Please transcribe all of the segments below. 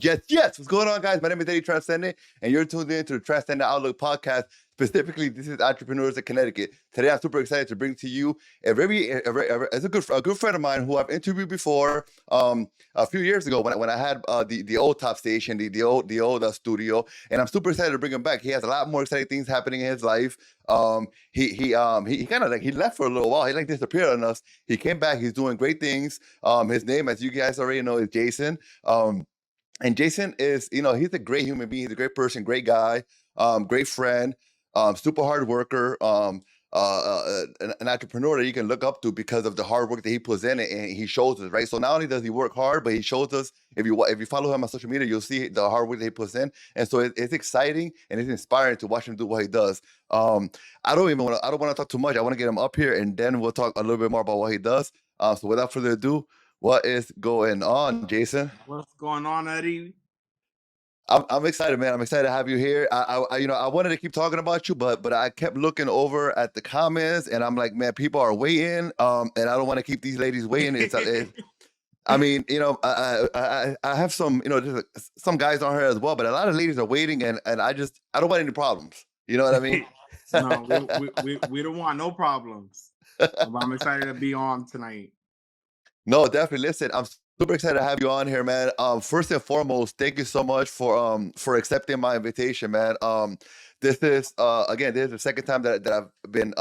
Yes, yes. What's going on, guys? My name is Eddie Tranzcendent, and you're tuned in to the Transcendent Outlook podcast. Specifically, this is Entrepreneurs in Connecticut. Today, I'm super excited to bring to you as a good friend of mine who I've interviewed before a few years ago when I had the old top station, the old studio, and I'm super excited to bring him back. He has a lot more exciting things happening in his life. He kind of like he left for a little while. He like disappeared on us. He came back. He's doing great things. His name, as you guys already know, is Jason. And Jason is, he's a great human being. He's a great person, great guy, great friend, super hard worker, an entrepreneur that you can look up to because of the hard work that he puts in it, and he shows us, right? So not only does he work hard, but he shows us. If you follow him on social media, you'll see the hard work that he puts in, and so it's exciting and it's inspiring to watch him do what he does. I don't want to talk too much. I want to get him up here, and then we'll talk a little bit more about what he does. So without further ado, what is going on, Jason? What's going on, Eddie? I'm excited, man. I'm excited to have you here. I wanted to keep talking about you, but I kept looking over at the comments, and I'm like, man, people are waiting, and I don't want to keep these ladies waiting. I mean, I have some, just some guys on here as well, but a lot of ladies are waiting, and I don't want any problems. You know what I mean? No, we don't want no problems. But I'm excited to be on tonight. No, definitely. Listen, I'm super excited to have you on here, man. First and foremost, thank you so much for accepting my invitation, man. This is this is the second time that I've been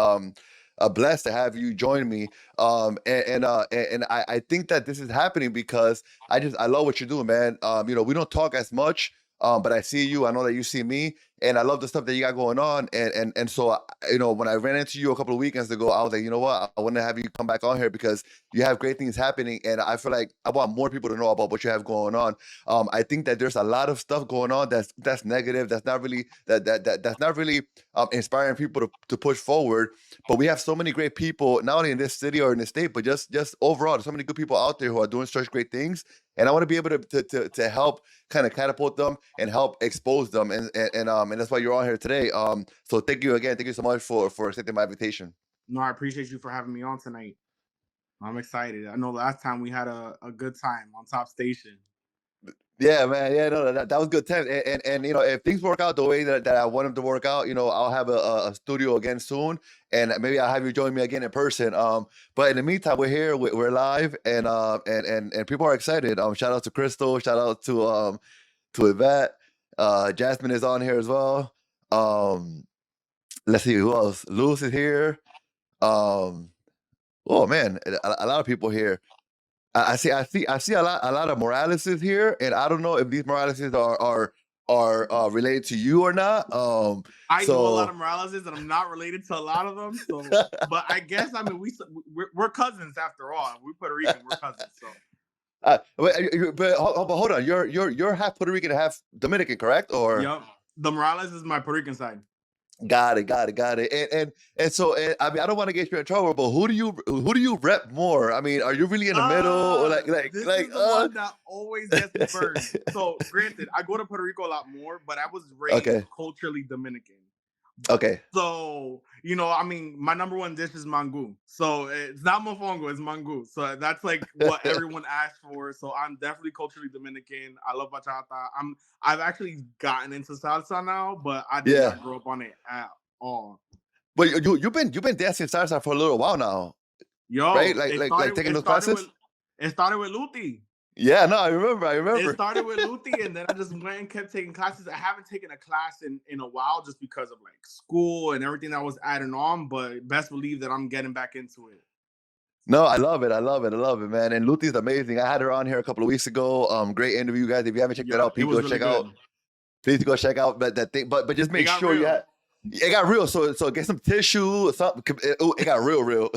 blessed to have you join me. And I think that this is happening because I love what you're doing, man. We don't talk as much. But I see you, I know that you see me, and I love the stuff that you got going on. And so, when I ran into you a couple of weekends ago, I was like, you know what, I want to have you come back on here because you have great things happening, and I feel like I want more people to know about what you have going on. I think that there's a lot of stuff going on that's negative, that's not really that's not really inspiring people to push forward. But we have so many great people, not only in this city or in the state, but just overall. There's so many good people out there who are doing such great things, and I want to be able to help kind of catapult them and help expose them, and that's why you're on here today. So thank you again. Thank you so much for accepting my invitation. No, I appreciate you for having me on tonight. I'm excited. I know last time we had a good time on Top Station. Yeah, man. Yeah, no, that was good time. And if things work out the way that I want them to work out, I'll have a studio again soon, and maybe I'll have you join me again in person. But in the meantime, we're here, we're live, and people are excited. Shout out to Crystal, shout out to Yvette. Jasmine is on here as well. Let's see who else. Lewis is here. Um, oh man, a lot of people here. I see a lot of Moraleses here, and I don't know if these Moraleses are related to you or not. I know a lot So of Moraleses, and I'm not related to a lot of them. So, but I guess we're cousins after all. We're Puerto Rican. We're cousins. So, but hold on, you're half Puerto Rican, half Dominican, correct? Or yep. The Morales is my Puerto Rican side. got it. And so I mean, I don't want to get you in trouble, but who do you rep more? I mean, are you really in the middle, or This is the one that always gets me burned. So, granted, I go to Puerto Rico a lot more, but I was raised okay, culturally Dominican. okay. So, I mean, my number one dish is mango. So it's not mofongo, it's mango. So that's like what everyone asks for. So I'm definitely culturally Dominican. I love bachata. I've actually gotten into salsa now, but I did Yeah. not grow up on it at all. But you've been dancing salsa for a little while now, right? Yo, Like taking those classes. it started with Luti. Yeah, no, I remember. I It remember. started with Luthi, and then I just went and kept taking classes. I haven't taken a class in a while just because of like school and everything that was adding on, but best believe that I'm getting back into it. No, I love it. I love it. I love it, man. And Luti's amazing. I had her on here a couple of weeks ago. Great interview, guys. If you haven't checked that Yeah, out, it was really good. please go check out that thing. But just make sure you Real. have. It got real. So get some tissue or something. It got real.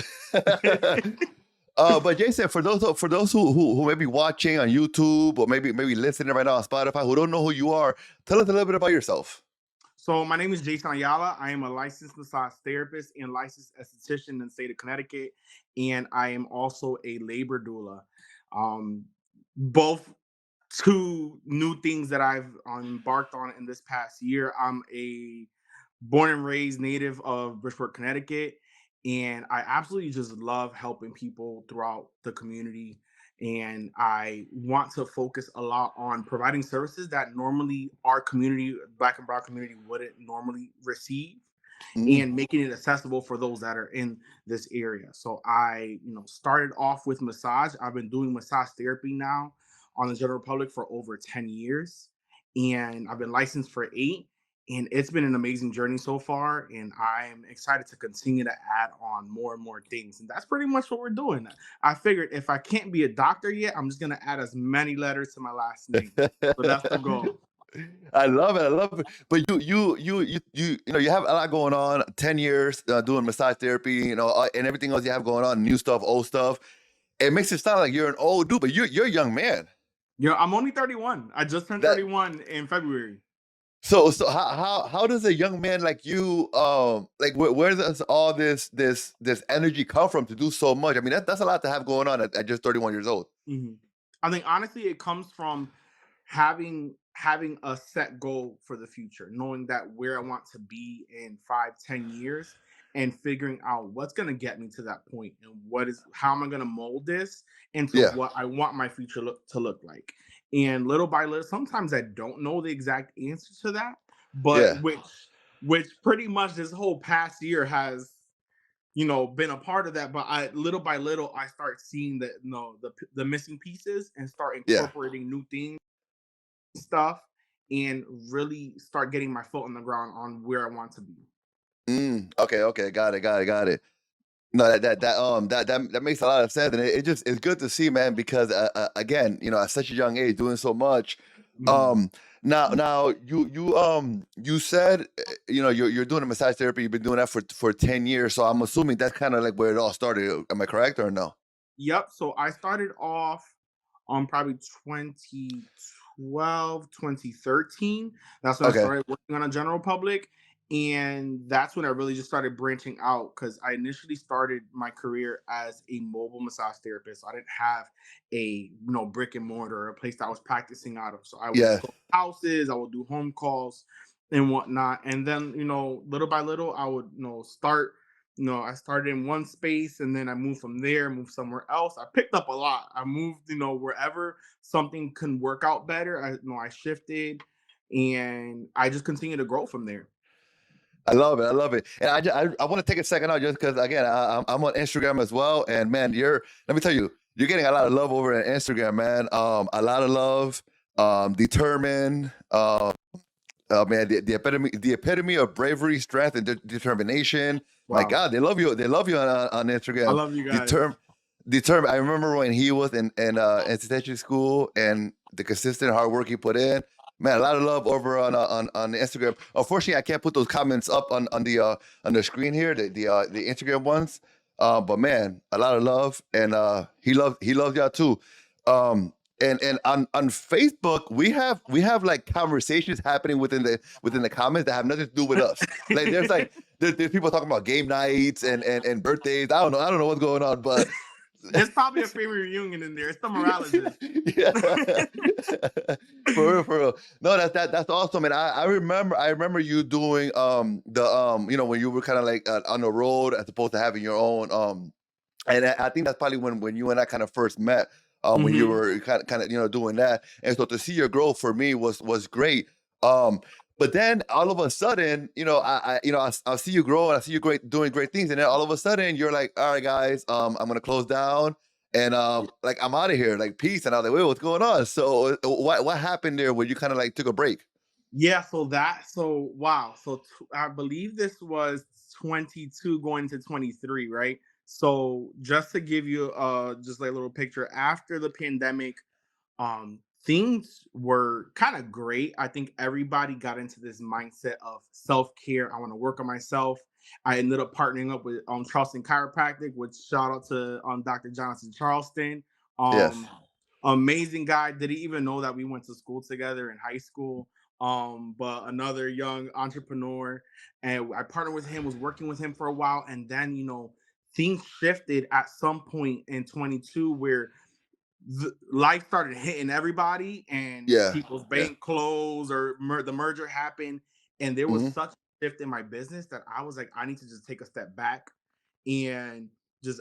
But Jason, for those who may be watching on YouTube or maybe listening right now on Spotify who don't know who you are, tell us a little bit about yourself. So my name is Jason Ayala. I am a licensed massage therapist and licensed esthetician in the state of Connecticut, and I am also a labor doula. Both two new things that I've embarked on in this past year. I'm a born and raised native of Bridgeport, Connecticut, and I absolutely just love helping people throughout the community. and I want to focus a lot on providing services that normally our community, Black and Brown community, wouldn't normally receive, Mm, and making it accessible for those that are in this area. So I, started off with massage. I've been doing massage therapy now on the general public for over 10 years, and I've been licensed for 8, and it's been an amazing journey so far, and I'm excited to continue to add on more and more things. And that's pretty much what we're doing. I figured if I can't be a doctor yet, I'm just going to add as many letters to my last name. So that's the goal. I love it. I love it. But you have a lot going on. 10 years doing massage therapy, and everything else you have going on, new stuff, old stuff. It makes it sound like you're an old dude, but you're a young man. I'm only 31. I just turned That 31 in February. so how does a young man like you like where does all this energy come from to do so much? I mean that's a lot to have going on at just 31 years old. Mhm. I think honestly it comes from having a set goal for the future, knowing that where I want to be in 5, 10 years, and figuring out what's gonna get me to that point, and how am I gonna mold this into Yeah, what I want my future to look like. And little by little, sometimes I don't know the exact answer to that, but yeah. which pretty much this whole past year has been a part of that. But I little by little I start seeing that the missing pieces, and start Yeah. incorporating new things, stuff, and really start getting my foot on the ground on where I want to be. Okay, okay, got it. No, that makes a lot of sense, and it's good to see, man, because again, at such a young age, doing so much. Mhm. Um, now you said you're doing a massage therapy. You've been doing that for 10 years, so I'm assuming that's kind of like where it all started. Am I correct or no? Yep. So I started off on probably 2012, 2013. That's when I Okay, started working on a general public. And that's when I really just started branching out, because I initially started my career as a mobile massage therapist. So I didn't have a brick and mortar, or a place that I was practicing out of. So I would yeah, just go to houses, I would do home calls and whatnot. And then, little by little, I would, start I started in one space, and then I moved from there, moved somewhere else. I picked up a lot. I moved, wherever something can work out better. I shifted, and I just continue to grow from there. I love it. I love it. And I want to take a second out just because again, I'm on Instagram as well, and man, let me tell you, you're getting a lot of love over on Instagram, man. A lot of love, determined. Man, the epitome of bravery, strength, and determination. My Wow. God, they love you. They love you on I Instagram. love you guys. Determined, determined. I remember when he was in institution school, and the consistent hard work he put in. Man, a lot of love over on Instagram. Unfortunately, I can't put those comments up on the screen here, the Instagram ones. But man, a lot of love, and he loves y'all too. Um, and on Facebook, we have like conversations happening within the comments that have nothing to do with us. Like there's people talking about game nights and birthdays. I don't know what's going on, but There's probably a family reunion in there. It's the Moraleses. yeah, for real, for real. No, that's awesome. And I remember you doing when you were kind of like on the road as opposed to having your own and I think that's probably when you and I kind of first met, when you Hmm. were kind of doing that, and so to see your growth for me was great. Um, but then all of a sudden, I see you grow and I see you doing great things, and then all of a sudden you're like, all right, guys, I'm gonna close down, and like I'm out of here, like peace. And I was like, wait, what's going on? So what happened there where you kind of like took a break? Yeah. So wow. I believe this was 22 going to 23, right? So just to give you just like a little picture, after the pandemic, things were kind of great. I think everybody got into this mindset of self-care. I want to work on myself. I ended up partnering up with Charleston Chiropractic, which shout out to Dr. Jonathan Charleston. Yes. um Amazing guy. Didn't even know that we went to school together in high school. But another young entrepreneur, and I partnered with him, was working with him for a while, and then things shifted at some point in 22, where life started hitting everybody, and Yeah. people's Yeah. bank closed, or the merger happened, and there was Hmm. such a shift in my business that I was like, I need to just take a step back and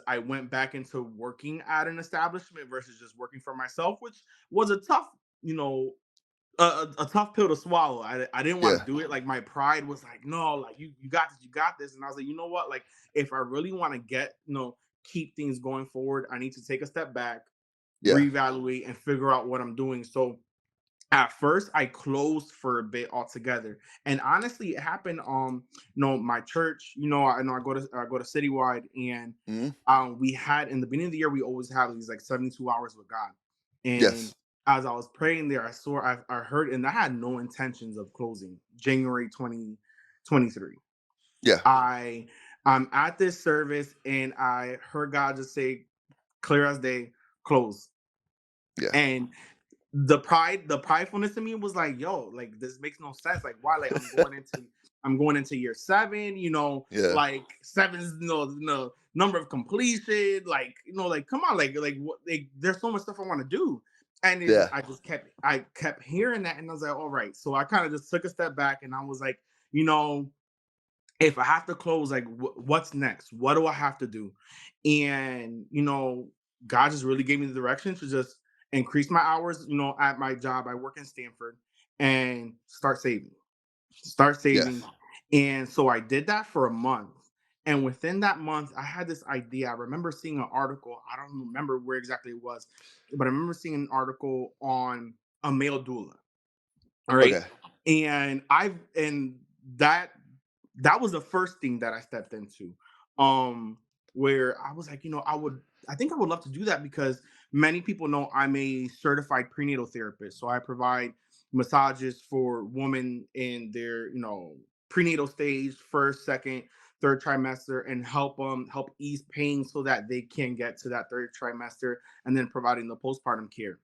I went back into working at an establishment versus just working for myself, which was a tough, you know, a tough pill to swallow. I didn't want Yeah. to do it. Like my pride was like, no, like you got this, you got this. And I was like, you know what? Like if I really want to get, keep things going forward, I need to take a step back, Yeah. reevaluate, and figure out what I'm doing. So at first I closed for a bit altogether. And honestly, it happened my church, I know I go to Citywide, and Mm-hmm. we had in the beginning of the year we always have these like 72 hours with God. And Yes. as I was praying there, I heard, and I had no intentions of closing January 2023. Yeah. I'm at this service and I heard God just say, clear as day, close. Yeah. And the pridefulness in me was like, yo, like this makes no sense. Like why? Like I'm going into year 7, Yeah. like seven's no number of completion, like like come on, like what, like there's so much stuff I want to do. And Yeah. I kept hearing that, and I was like, all right. So I kind of just took a step back and I was like, you know, if I have to close, like what's next? What do I have to do? And God just really gave me the direction to just increase my hours, at my job. I work in Stanford, and start saving. Yes. And so I did that for a month. And within that month, I had this idea. I remember seeing an article. I don't remember where exactly it was, but I remember seeing an article on a male doula. All right. Okay. And that that was the first thing that I stepped into. Um, where I was like, I think I would love to do that because many people know I'm a certified prenatal therapist. So I provide massages for women in their, prenatal stage, first, second, third trimester, and help ease pain so that they can get to that third trimester, and then providing the postpartum care.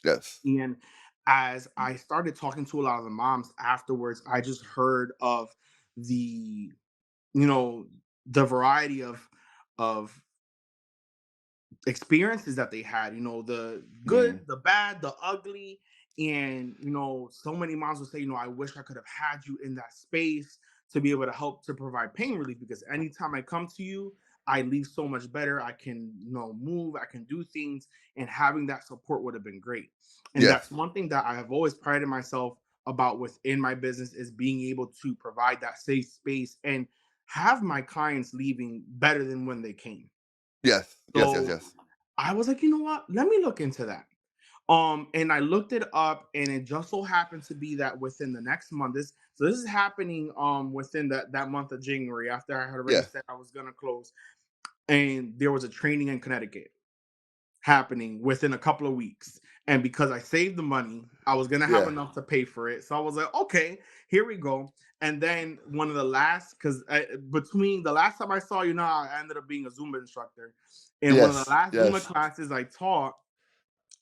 Yes. And as I started talking to a lot of the moms afterwards, I just heard of the, you know, the variety of experiences that they had, the Mm-hmm. good, the bad, the ugly. And, so many moms would say, I wish I could have had you in that space to be able to help to provide pain relief, because anytime I come to you, I leave so much better. I can, move, I can do things, and having that support would have been great. And Yes. that's one thing that I have always prided myself about within my business, is being able to provide that safe space and have my clients leaving better than when they came. Yes. Yes. Yes. So Yes. I was like, you know what? Let me look into that. And I looked it up, and it just so happened to be that within the next month, this is happening within that month of January, after I had already Yeah. said I was gonna close, and there was a training in Connecticut happening within a couple of weeks. And because I saved the money, I was gonna have Yeah. enough to pay for it. So I was like, okay, here we go. And then one of the last, because between the last time I saw you, now I ended up being a Zumba instructor. And one of the Yes. last Zumba Yes. classes I taught,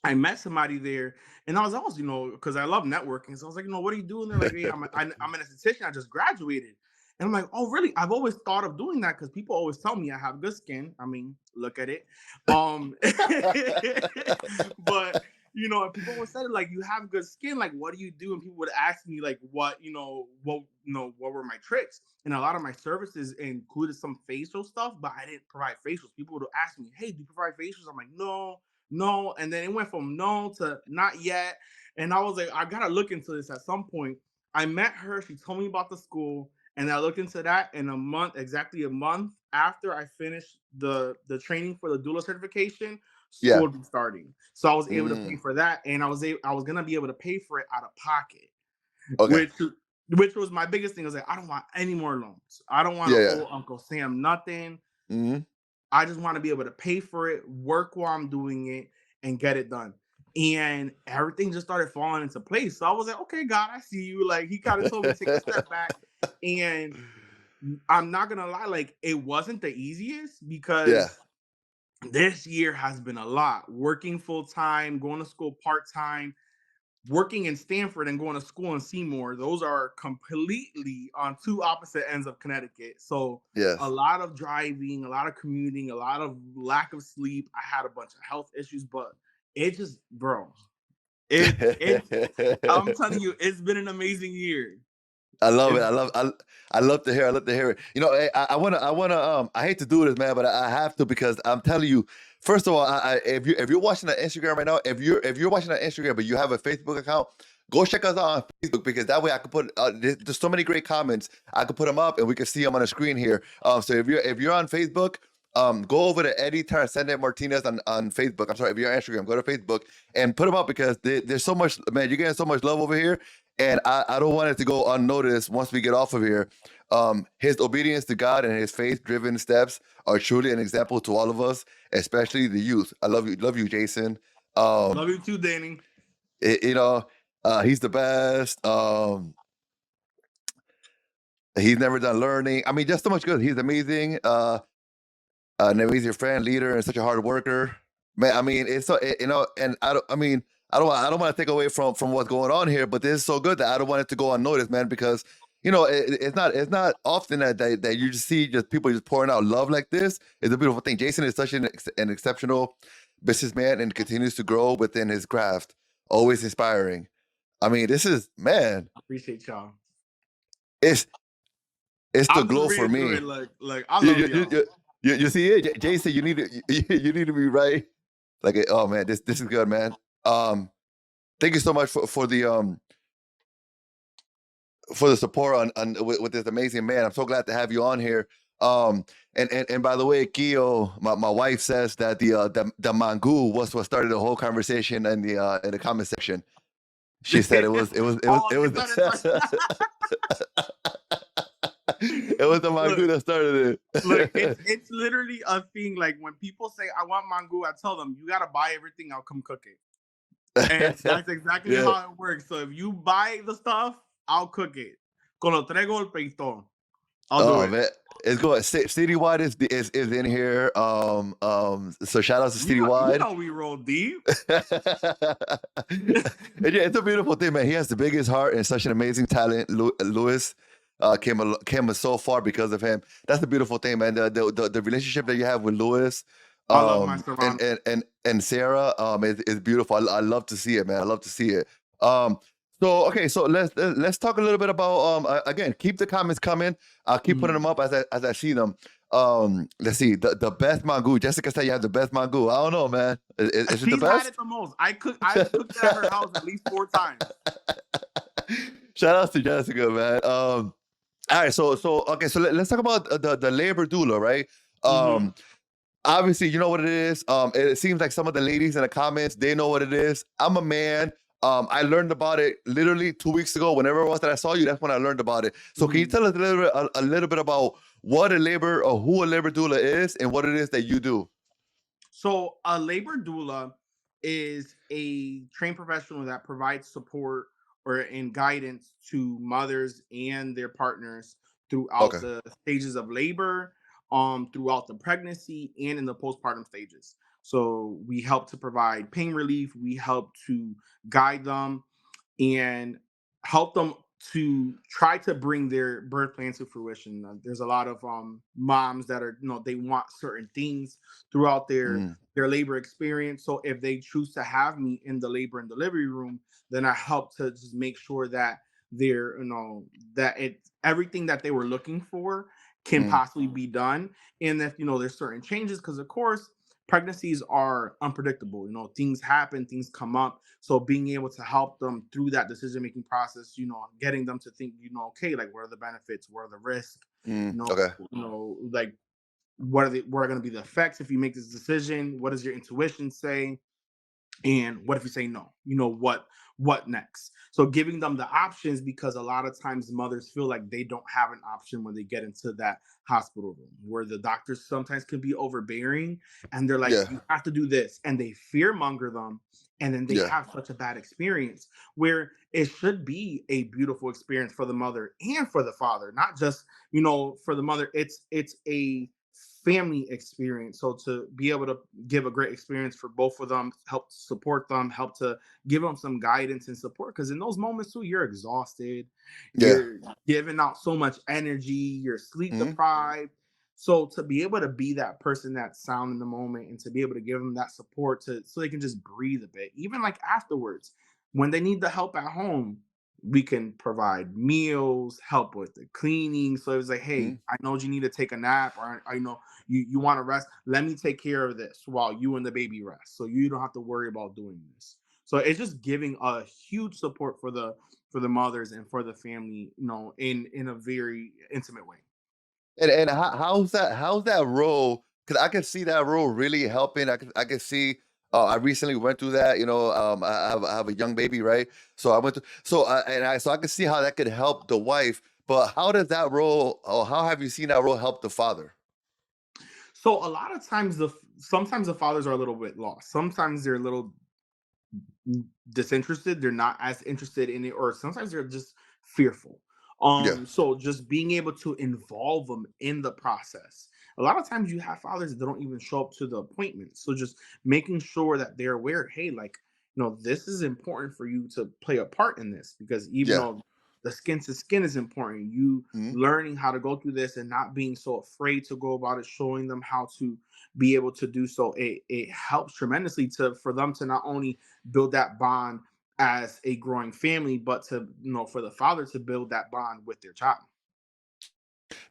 I met somebody there, and I was also, because I love networking. So I was like, what are you doing there? Like, hey, I'm an esthetician. I just graduated. And I'm like, oh, really? I've always thought of doing that because people always tell me I have good skin. I mean, look at it. Um, but and people always said it, like, you have good skin. Like, what do you do? And people would ask me like, what were my tricks? And a lot of my services included some facial stuff, but I didn't provide facials. People would ask me, hey, do you provide facials? I'm like, no. And then it went from no to not yet. And I was like, I gotta look into this at some point. I met her, she told me about the school, and I looked into that. And exactly a month after I finished the training for the doula certification, school Yeah. would be starting. So I was able to pay Mm. for that, and I was gonna be able to pay for it out of pocket, Okay. which was my biggest thing. I was like, I don't want any more loans. I don't want Yeah. to Yeah. owe Uncle Sam nothing. Mm-hmm. I just want to be able to pay for it, work while I'm doing it, and get it done. And everything just started falling into place. So I was like, okay, God, I see you. Like, he kind of told me to take a step back. And I'm not gonna lie, like, it wasn't the easiest, Yeah. because this year has been a lot. Working full time, going to school part time, working in Stanford and going to school in Seymour, those are completely on two opposite ends of Connecticut. So a Yes. lot of driving, a lot of commuting, a lot of lack of sleep. I had a bunch of health issues, but it just, bro, it's I'm telling you, it's been an amazing year. I love it. It's I love to hear. I love to hear it. You know, I hate to do this, man, but I have to because I'm telling you. First of all, if you're watching on Instagram right now, if you're watching on Instagram but you have a Facebook account, go check us out on Facebook because that way I can put. There's so many great comments. I could put them up and we can see them on the screen here. So if you're on Facebook. Go over to Eddie Tranzcendent Martinez on Facebook. I'm sorry, if you're on Instagram, go to Facebook and put them up because there's so much, man. You're getting so much love over here, and I don't want it to go unnoticed once we get off of here. His obedience to God and his faith-driven steps are truly an example to all of us, especially the youth. I love you, Jason. love you too, Danny. You know, he's the best. He's never done learning. I mean, just so much good. He's amazing. An amazing friend, leader, and such a hard worker. Man, I mean, it's so and I don't. I mean, I don't want to take away from what's going on here, but this is so good that I don't want it to go unnoticed, man. Because it's not often that you just see just people just pouring out love like this. It's a beautiful thing. Jason is such an exceptional businessman and continues to grow within his craft. Always inspiring. I mean, this is man. I appreciate y'all. It's it's the I'm just glow for reading through me. it like I You love you you, y'all. you, you see it, Jason. You need to you need to be right. Like, oh man, this is good, man. Thank you so much for the support on with this amazing man. I'm so glad to have you on here. And by the way, Kio, my wife says that the mangu was what started the whole conversation in the comment section. She said Oh, it she was said it. it was the mangu Look, that started look, it. it's literally a thing. Like when people say I want mango, I tell them you gotta buy everything. I'll come cook it, and that's exactly Yeah. how it works. So if you buy the stuff, I'll cook it. Con lo traigo el peitón. I'll do Oh it. man, it's going. Citywide is in here. So shout out to You Citywide. know we roll deep. Yeah, it's a beautiful thing, man. He has the biggest heart and such an amazing talent. Lewis came so far because of him. That's the beautiful thing, man. The relationship that you have with Lewis, I love my and serrano. and Sarah, is beautiful. I love to see it, man. I love to see it. Um, so okay, so let's talk a little bit about again. Keep the comments coming. I'll keep putting them up as I see them. Let's see the best mango. Jessica said you have the best mango. I don't know, man. Is it the She's had it best? the most. I've cooked it at her house at least 4 times. Shout out to Jessica, man. All right, so okay, so let's talk about the labor doula, right? Mm-hmm. Obviously, you know what it is. It seems like some of the ladies in the comments they know what it is. I'm a man. I learned about it literally 2 weeks ago. Whenever it was that I saw you, that's when I learned about it. So, can you tell us a little bit about what a labor or who a labor doula is and what it is that you do? So a labor doula is a trained professional that provides support or and guidance to mothers and their partners throughout Okay. the stages of labor, throughout the pregnancy and in the postpartum stages. So we help to provide pain relief, we help to guide them and help them to try to bring their birth plans to fruition. There's a lot of moms that are, they want certain things throughout Mm, their labor experience. So if they choose to have me in the labor and delivery room, then I help to just make sure that they're, that it everything that they were looking for can mm, possibly be done. And if there's certain changes, because of course pregnancies are unpredictable. Things happen, things come up. So being able to help them through that decision making process, getting them to think, okay, like what are the benefits, what are the risks, okay. like what are going to be the effects if you make this decision? What does your intuition say? And what if you say no? What next? So giving them the options, because a lot of times mothers feel like they don't have an option when they get into that hospital room, where the doctors sometimes can be overbearing and they're like, Yeah. you have to do this, and they fear monger them, and then they Yeah. have such a bad experience, where it should be a beautiful experience for the mother and for the father, not just for the mother. It's a family experience. So to be able to give a great experience for both of them, help support them, help to give them some guidance and support. Because in those moments too, you're exhausted, Yeah. you're giving out so much energy, you're sleep Mm, deprived. So to be able to be that person that's sound in the moment and to be able to give them that support so they can just breathe a bit, even like afterwards, when they need the help at home, we can provide meals, help with the cleaning. So it was like, hey, Mhm. I know you need to take a nap, or I know you want to rest. Let me take care of this while you and the baby rest. So you don't have to worry about doing this. So it's just giving a huge support for the mothers and for the family, in a very intimate way. And how's that role? Because I can see that role really helping. I can see. I recently went through that. I have a young baby, right? So I went to so I can see how that could help the wife. But how does that role? Or how have you seen that role help the father? So a lot of times sometimes the fathers are a little bit lost. Sometimes they're a little disinterested. They're not as interested in it, or sometimes they're just fearful. Yeah, So just being able to involve them in the process. A lot of times you have fathers that don't even show up to the appointment. So just making sure that they're aware, hey, like, this is important for you to play a part in this, because even yeah. though the skin to skin is important, you Mhm. learning how to go through this and not being so afraid to go about it, showing them how to be able to do so. It helps tremendously to for them to not only build that bond as a growing family, but to for the father to build that bond with their child.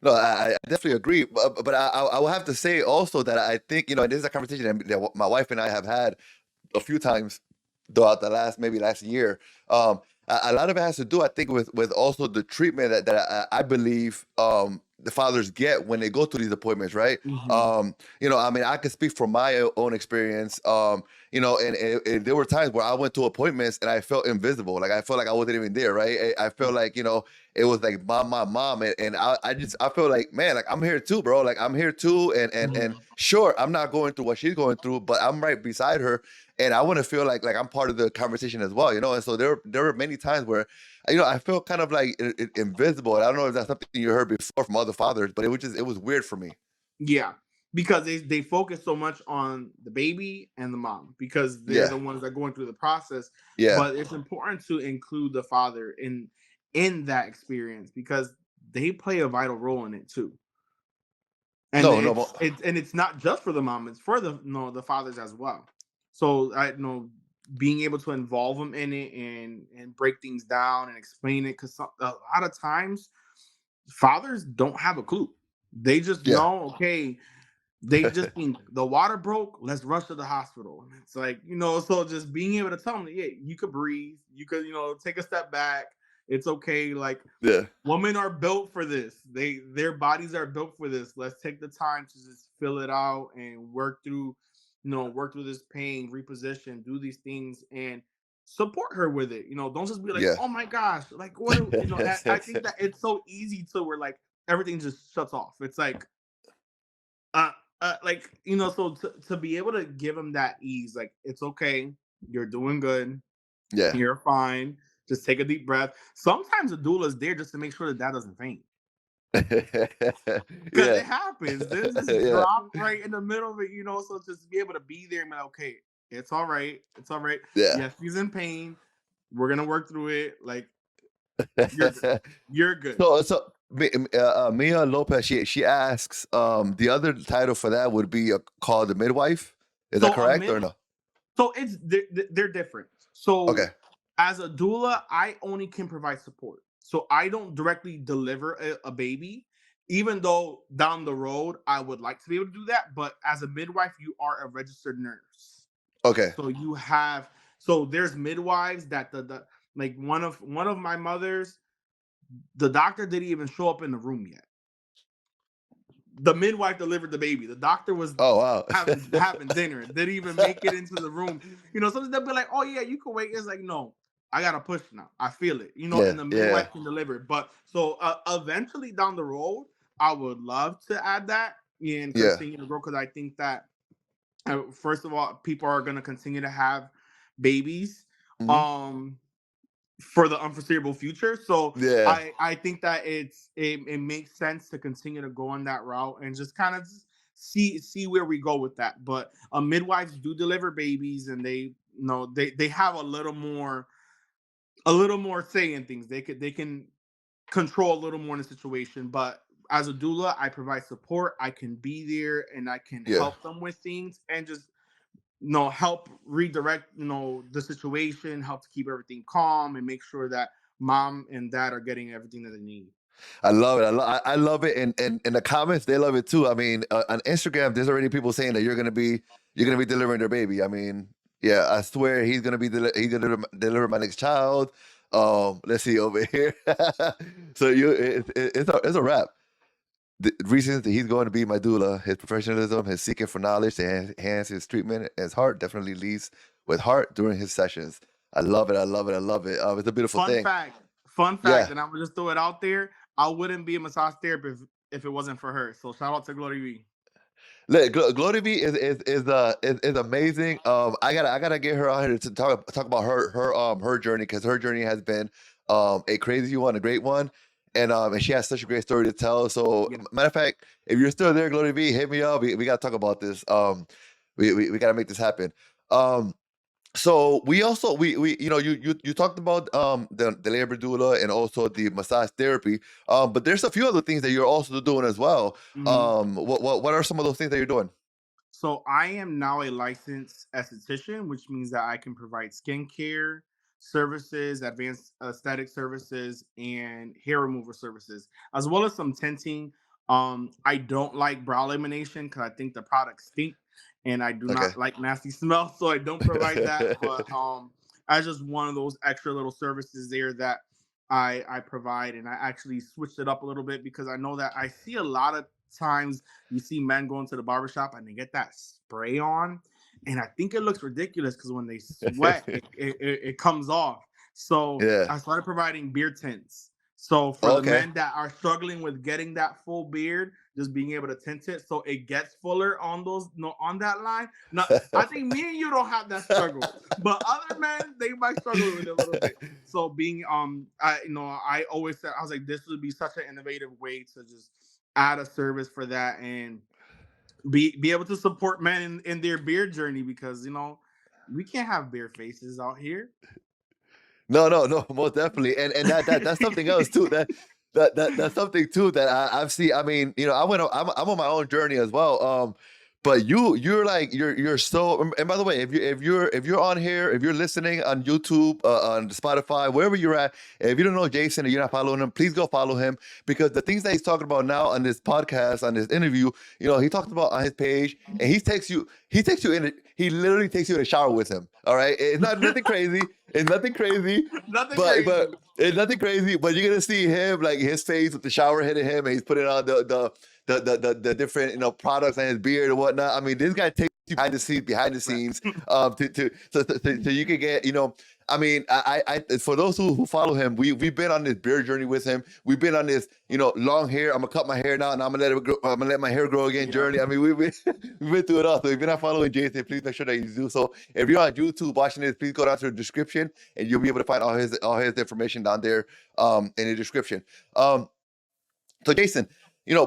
No, I definitely agree. But I will have to say also that I think and this is a conversation that my wife and I have had a few times throughout the last year. A lot of it has to do, I think, with also the treatment that I believe the fathers get when they go to these appointments, right? Hmm. I mean, I can speak from my own experience. And there were times where I went to appointments and I felt invisible, like I felt like I wasn't even there, right? I felt like it was like mom, and I feel like, man, like I'm here too, bro. Like I'm here too, and Hmm. sure, I'm not going through what she's going through, but I'm right beside her, and I want to feel like I'm part of the conversation as well. And so there were many times where I felt kind of like invisible. And I don't know if that's something you heard before from other fathers, but it was weird for me. Yeah, because they focus so much on the baby and the mom because they're Yeah, the ones that are going through the process. yeah. But it's important to include the father in that experience because they play a vital role in it too. And No, no. it's not just for the mom; it's for the the fathers as well. So I being able to involve them in it and break things down and explain it, because a lot of times fathers don't have a clue. They just Yeah, know, okay, they just think the water broke, let's rush to the hospital. And it's like, so just being able to tell them, yeah, you could breathe, you could, take a step back. It's okay. Like, yeah, women are built for this. Their bodies are built for this. Let's take the time to just fill it out and work through this pain, reposition, do these things and support her with it. Don't just be like, yeah. oh my gosh, like what do I think that it's so easy to where like everything just shuts off. It's like uh, like so to be able to give them that ease, like it's okay, you're doing good, Yeah. you're fine. Just take a deep breath. Sometimes the doula is there just to make sure that dad doesn't faint. Because Yeah. it happens. There's just Yeah. drop right in the middle of it. So just be able to be there and be like, okay, it's all right. It's all right. Yeah. Yes, he's in pain. We're gonna work through it. Like, you're good. You're good. Mia Lopez, she asks, the other title for that would be called the midwife. Is that So a correct or mid no? so they're different. So Okay. as a doula, I only can provide support. So I don't directly deliver a baby, even though down the road I would like to be able to do that. But as a midwife, you are a registered nurse. Okay. So you have there's midwives that the like one of my mothers, the doctor didn't even show up in the room yet. The midwife delivered the baby. The doctor was Oh wow. having dinner. Didn't even make it into the room. Sometimes they'll be like, "Oh yeah, you can wait." It's like, no, I gotta push now. I feel it. Yeah. And the Yeah. midwife can deliver. But so eventually down the road, I would love to add that and Yeah. continue to grow because I think that first of all, people are gonna continue to have babies. Mhm. Um, for the unforeseeable future. So Yeah. I think that it makes sense to continue to go on that route and just kind of see where we go with that. But midwives do deliver babies, and they have a little more say in things. They can control a little more in the situation. But as a doula, I provide support. I can be there and I can Yeah. help them with things and just help redirect the situation, help to keep everything calm and make sure that mom and dad are getting everything that they need. I love it. I love it. And in the comments, they love it too. I mean, on Instagram, there's already people saying that you're gonna be delivering their baby. I mean, yeah, I swear he's gonna deliver my next child. Let's see over here. So it's a wrap. The reasons that he's going to be my doula, his professionalism, his seeking for knowledge to enhance his treatment, and his heart definitely leads with heart during his sessions. I love it. I love it. I love it. It's a beautiful Fun thing. fact, fun Yeah. fact, and I'm gonna just throw it out there. I wouldn't be a massage therapist if it wasn't for her. So shout out to Glory V. Look, Glory B is amazing. I gotta get her on here to talk about her journey, because her journey has been a crazy one, a great one, and she has such a great story to tell. So Yeah. matter of fact, if you're still there, Glory B, hit me up. We gotta talk about this. We gotta make this happen. So we also we you talked about the labor doula and also the massage therapy. But there's a few other things that you're also doing as well. Mhm. What are some of those things that you're doing? So I am now a licensed esthetician, which means that I can provide skincare services, advanced aesthetic services, and hair removal services, as well as some tinting. I don't like brow lamination because I think the products stink, and I do Okay. not like nasty smell, so I don't provide that. But as just one of those extra little services there that I provide, and I actually switched it up a little bit because I know that I see a lot of times you see men going to the barbershop and they get that spray on, and I think it looks ridiculous because when they sweat, it comes off. So Yeah. I started providing beard tints. So for the Okay. men that are struggling with getting that full beard, just being able to tint it so it gets fuller on those, no, on that line. Now, I think me and you don't have that struggle, but other men they might struggle with it a little bit. So being I always said, I was like, this would be such an innovative way to just add a service for that and be able to support men in their beard journey, because we can't have bare faces out here. No, no, no, most definitely, and that's something else too. That's something too that I've seen. I mean, I'm on my own journey as well. But you're like you're so. And by the way, if you're on here, if you're listening on YouTube, on Spotify, wherever you're at, if you don't know Jason and you're not following him, please go follow him, because the things that he's talking about now on this podcast, on this interview, he talked about on his page, and he takes you in. He literally takes you in a shower with him. All right, it's not nothing crazy. It's nothing crazy, Nothing but crazy. it's nothing crazy. But you're gonna see him, like his face with the shower hitting him, and he's putting on the different products on his beard and whatnot. I mean, this guy takes you behind the scenes, so you can get I mean, I for those who follow him, we've been on this beard journey with him. We've been on this long hair. I'm gonna cut my hair now, and I'm gonna let my hair grow again Yeah. journey. I mean, we've been through it all. So if you're not following Jason, please make sure that you do so. If you're on YouTube watching this, please go down to the description, and you'll be able to find all his information down there in the description. Um, so Jason,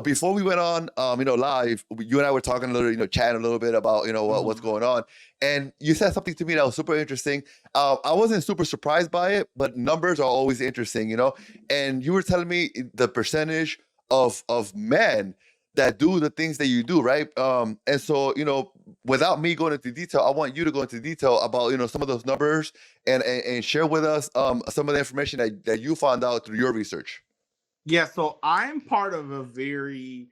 before we went on, live, you and I were talking a little, chatting a little bit about, what's Mhm. going on, and you said something to me that was super interesting. I wasn't super surprised by it, but numbers are always interesting, and you were telling me the percentage of men that do the things that you do, right? And so, without me going into detail, I want you to go into detail about, some of those numbers and share with us some of the information that you found out through your research. Yeah, so I'm part of a very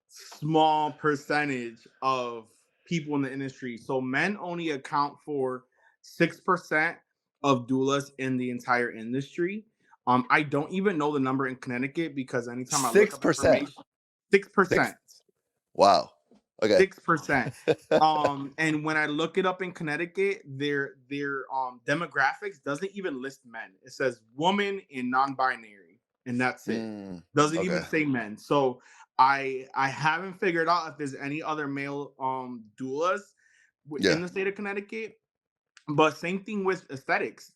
small percentage of people in the industry. So men only account for 6% of doulas in the entire industry. I don't even know the number in Connecticut because anytime I look Six up percent. information, six Six. percent, Wow. Okay. 6%. And when I look it up in Connecticut, their demographics doesn't even list men. It says woman and non-binary, and that's it. Doesn't even Okay. say men. So I haven't figured out if there's any other male doulas in Yeah. the state of Connecticut. But same thing with aesthetics.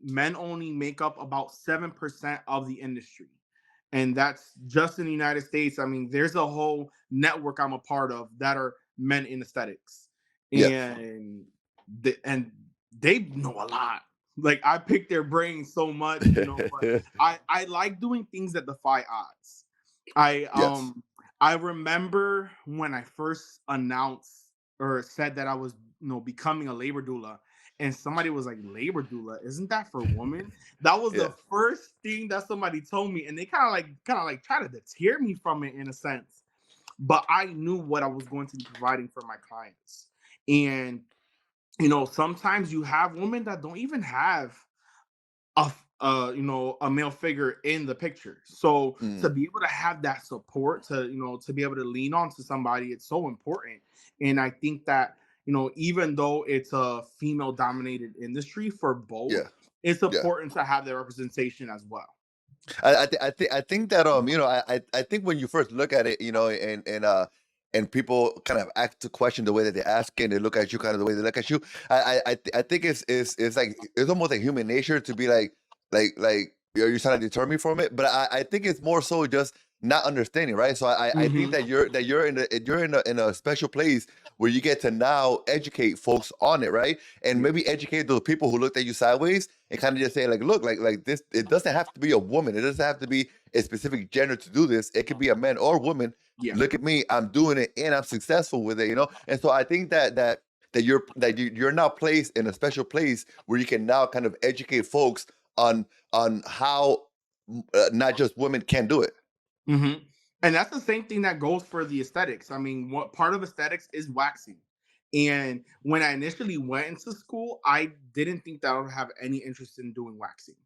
Men only make up about 7% of the industry. And that's just in the United States. I mean, there's a whole network I'm a part of that are men in aesthetics. Yeah. And they know a lot. Like I pick their brains so much, but I like doing things that defy odds. I Yes. I remember when I first announced or said that I was becoming a labor doula. and somebody was like, labor doula, isn't that for women? That was Yeah. the first thing that somebody told me, and they kind of like try to deter me from it in a sense. But I knew what I was going to be providing for my clients. And sometimes you have women that don't even have a male figure in the picture. So to Mm, be able to have that support, to be able to lean on to somebody, it's so important. And I think that even though it's a female dominated industry, for both yeah. it's Yeah. important to have that representation as well. I think that I think when you first look at it, and people kind of act to question the way that they ask and they look at you kind of the way they look at you. I think it's like it's almost like human nature to be like you're trying to deter me from it. But I think it's more so just not understanding, right? So I think Hmm. that you're in a special place where you get to now educate folks on it, right? And Yeah. maybe educate those people who looked at you sideways and kind of just say like, look, like this, it doesn't have to be a woman. It doesn't have to be a specific gender to do this. It could be a man or woman. Yeah. Look at me, I'm doing it and I'm successful with it. And so I think that you're now placed in a special place where you can now kind of educate folks on how not just women can do it. Hmm. And that's the same thing that goes for the aesthetics. I mean, what part of aesthetics is waxing? And when I initially went into school, I didn't think that I would have any interest in doing waxing.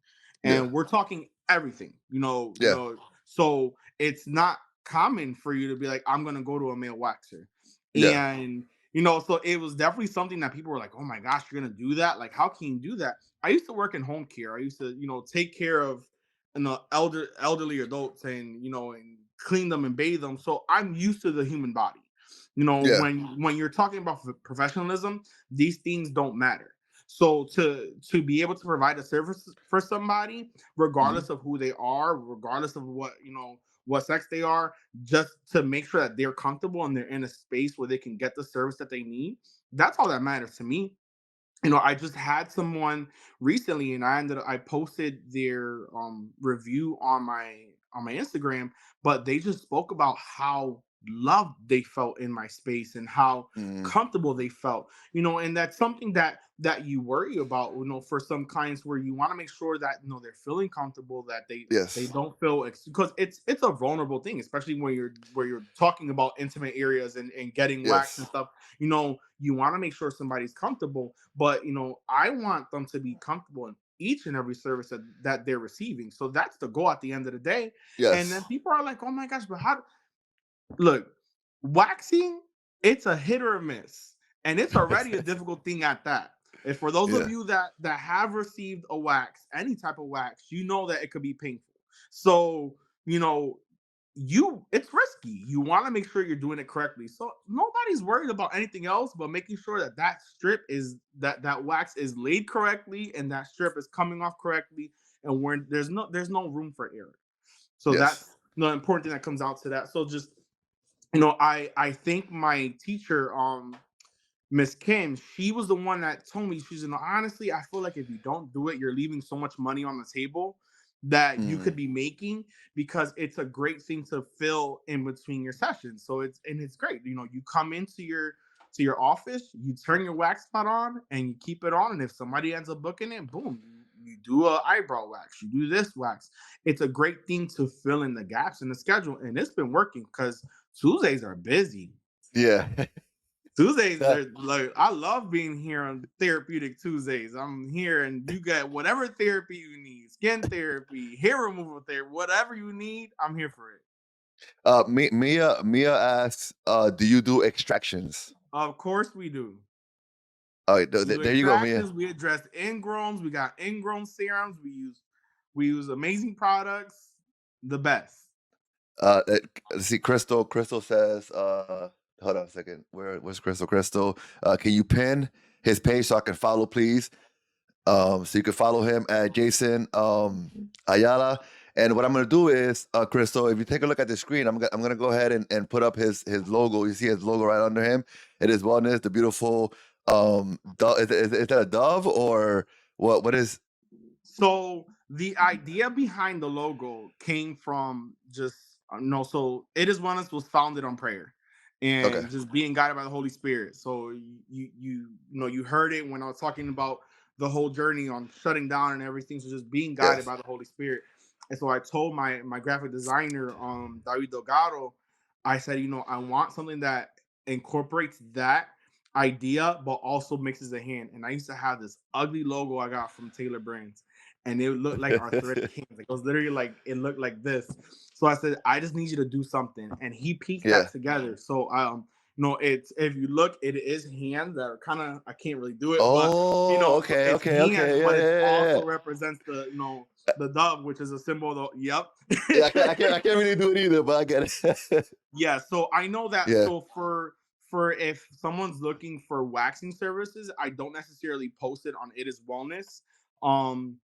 Yeah, And we're talking everything, yeah, so it's not common for you to be like, I'm gonna go to a male waxer. yeah, And so it was definitely something that people were like, oh my gosh, you're gonna do that? Like, how can you do that? I used to work in home care. I used to, take care of elderly adults, and clean them and bathe them. So I'm used to the human body. yeah. When you're talking about professionalism, these things don't matter. So to be able to provide a service for somebody, Mhm. regardless of who they are, regardless of what sex they are, just to make sure that they're comfortable and they're in a space where they can get the service that they need, that's all that matters to me. I just had someone recently, and I posted their review on my Instagram, but they just spoke about how loved they felt in my space and how Mhm. comfortable they felt. And that's something that you worry about, for some clients, where you want to make sure that they're feeling comfortable, that they Yes, don't feel because it's a vulnerable thing, especially when you're talking about intimate areas and getting waxed and yes, stuff. You want to make sure somebody's comfortable, but I want them to be comfortable in each and every service that they're receiving. So that's the goal at the end of the day. And then yes, people are like, oh my gosh, but how? Look, waxing, it's a hit or a miss, and it's already a difficult thing at that. And for those of yeah, you that have received a wax, any type of wax, you know that it could be painful. So you know it's risky. You want to make sure you're doing it correctly. So nobody's worried about anything else but making sure that strip is that wax is laid correctly and that strip is coming off correctly, and where there's no room for error. So yes. that's the important thing that comes out to that. So just I think my teacher, Miss Kim, she was the one that told me, she's honestly, I feel like if you don't do it, you're leaving so much money on the table that you Mm, could be making, because it's a great thing to fill in between your sessions. So it's great. You come into your office, you turn your wax spot on and you keep it on. And if somebody ends up booking it, boom, you do a eyebrow wax, you do this wax. It's a great thing to fill in the gaps in the schedule. And it's been working because Tuesdays are busy. yeah. Tuesdays That- are like, I love being here on Therapeutic Tuesdays. I'm here and you get whatever therapy you need, skin therapy, hair removal therapy, whatever you need, I'm here for it. Mia asks, do you do extractions? Of course we do. All right, We do there you go, Mia. extractions, we address ingrowns, we got ingrown serums, we use amazing products, the best. Let's see, Crystal. Crystal says, hold on a second. Where's Crystal? Crystal, can you pin his page so I can follow, please? So you can follow him at Jason Ayala. And what I'm gonna do is, Crystal, if you take a look at the screen, I'm gonna go ahead and put up his logo. You see his logo right under him. It is wellness, the beautiful is that a dove or what is So the idea behind the logo came from just no. So It Is Wellness was founded on prayer, Okay. and just being guided by the Holy Spirit. So you heard it when I was talking about the whole journey on shutting down and everything. So just being guided Yes. by the Holy Spirit. And so I told my graphic designer, David Delgado, I said, I want something that incorporates that idea, but also mixes a hand. And I used to have this ugly logo I got from Taylor Brands, and it looked like our thread hands. Like, it was literally like, it looked like this. So I said, I just need you to do something, and he pieced Yeah. that together. So it's, if you look, it is hands that are kind of, I can't really do it, but Oh, so okay, it's okay, hands, okay. Yeah, but it's yeah, yeah, also represents the the dove, which is a symbol of the, yep. yeah. I can't really do it either, but I get it. Yeah, so I know that. Yeah. So for if someone's looking for waxing services, I don't necessarily post it on It Is Wellness um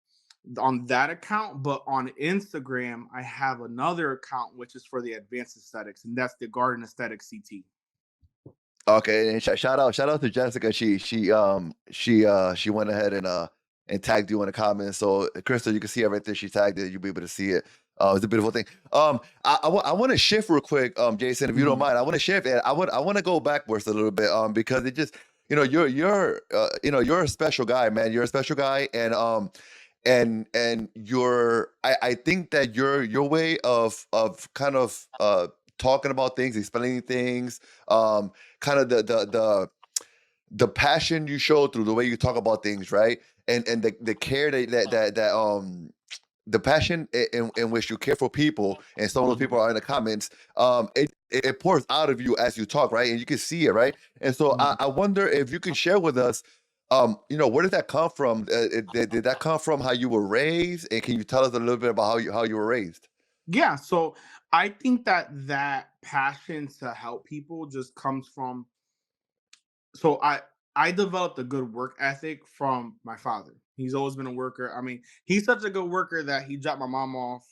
on that account, but on Instagram I have another account which is for the advanced aesthetics, and that's the Garden Aesthetics CT. Okay, and shout out to Jessica. She went ahead and tagged you in the comments. So Crystal, you can see it right there. She tagged it. You'll be able to see it. It's a beautiful thing. I want to shift real quick, Jason, if you don't Mhm. mind. I want to shift, and I want to go backwards a little bit, because it just, you're a special guy, man. You're a special guy, and I think that your way of kind of talking about things, explaining things, um kind of the passion you show through the way you talk about things, right? And the care that the passion in which you care for people, and some of those people Mhm. are in the comments. It pours out of you as you talk, right? And you can see it, right? And so Mhm. I wonder if you can share with us, where did that come from? Did that come from how you were raised? And can you tell us a little bit about how you were raised? Yeah, so I think that passion to help people just comes from, so I developed a good work ethic from my father. He's always been a worker. I mean, he's such a good worker that he dropped my mom off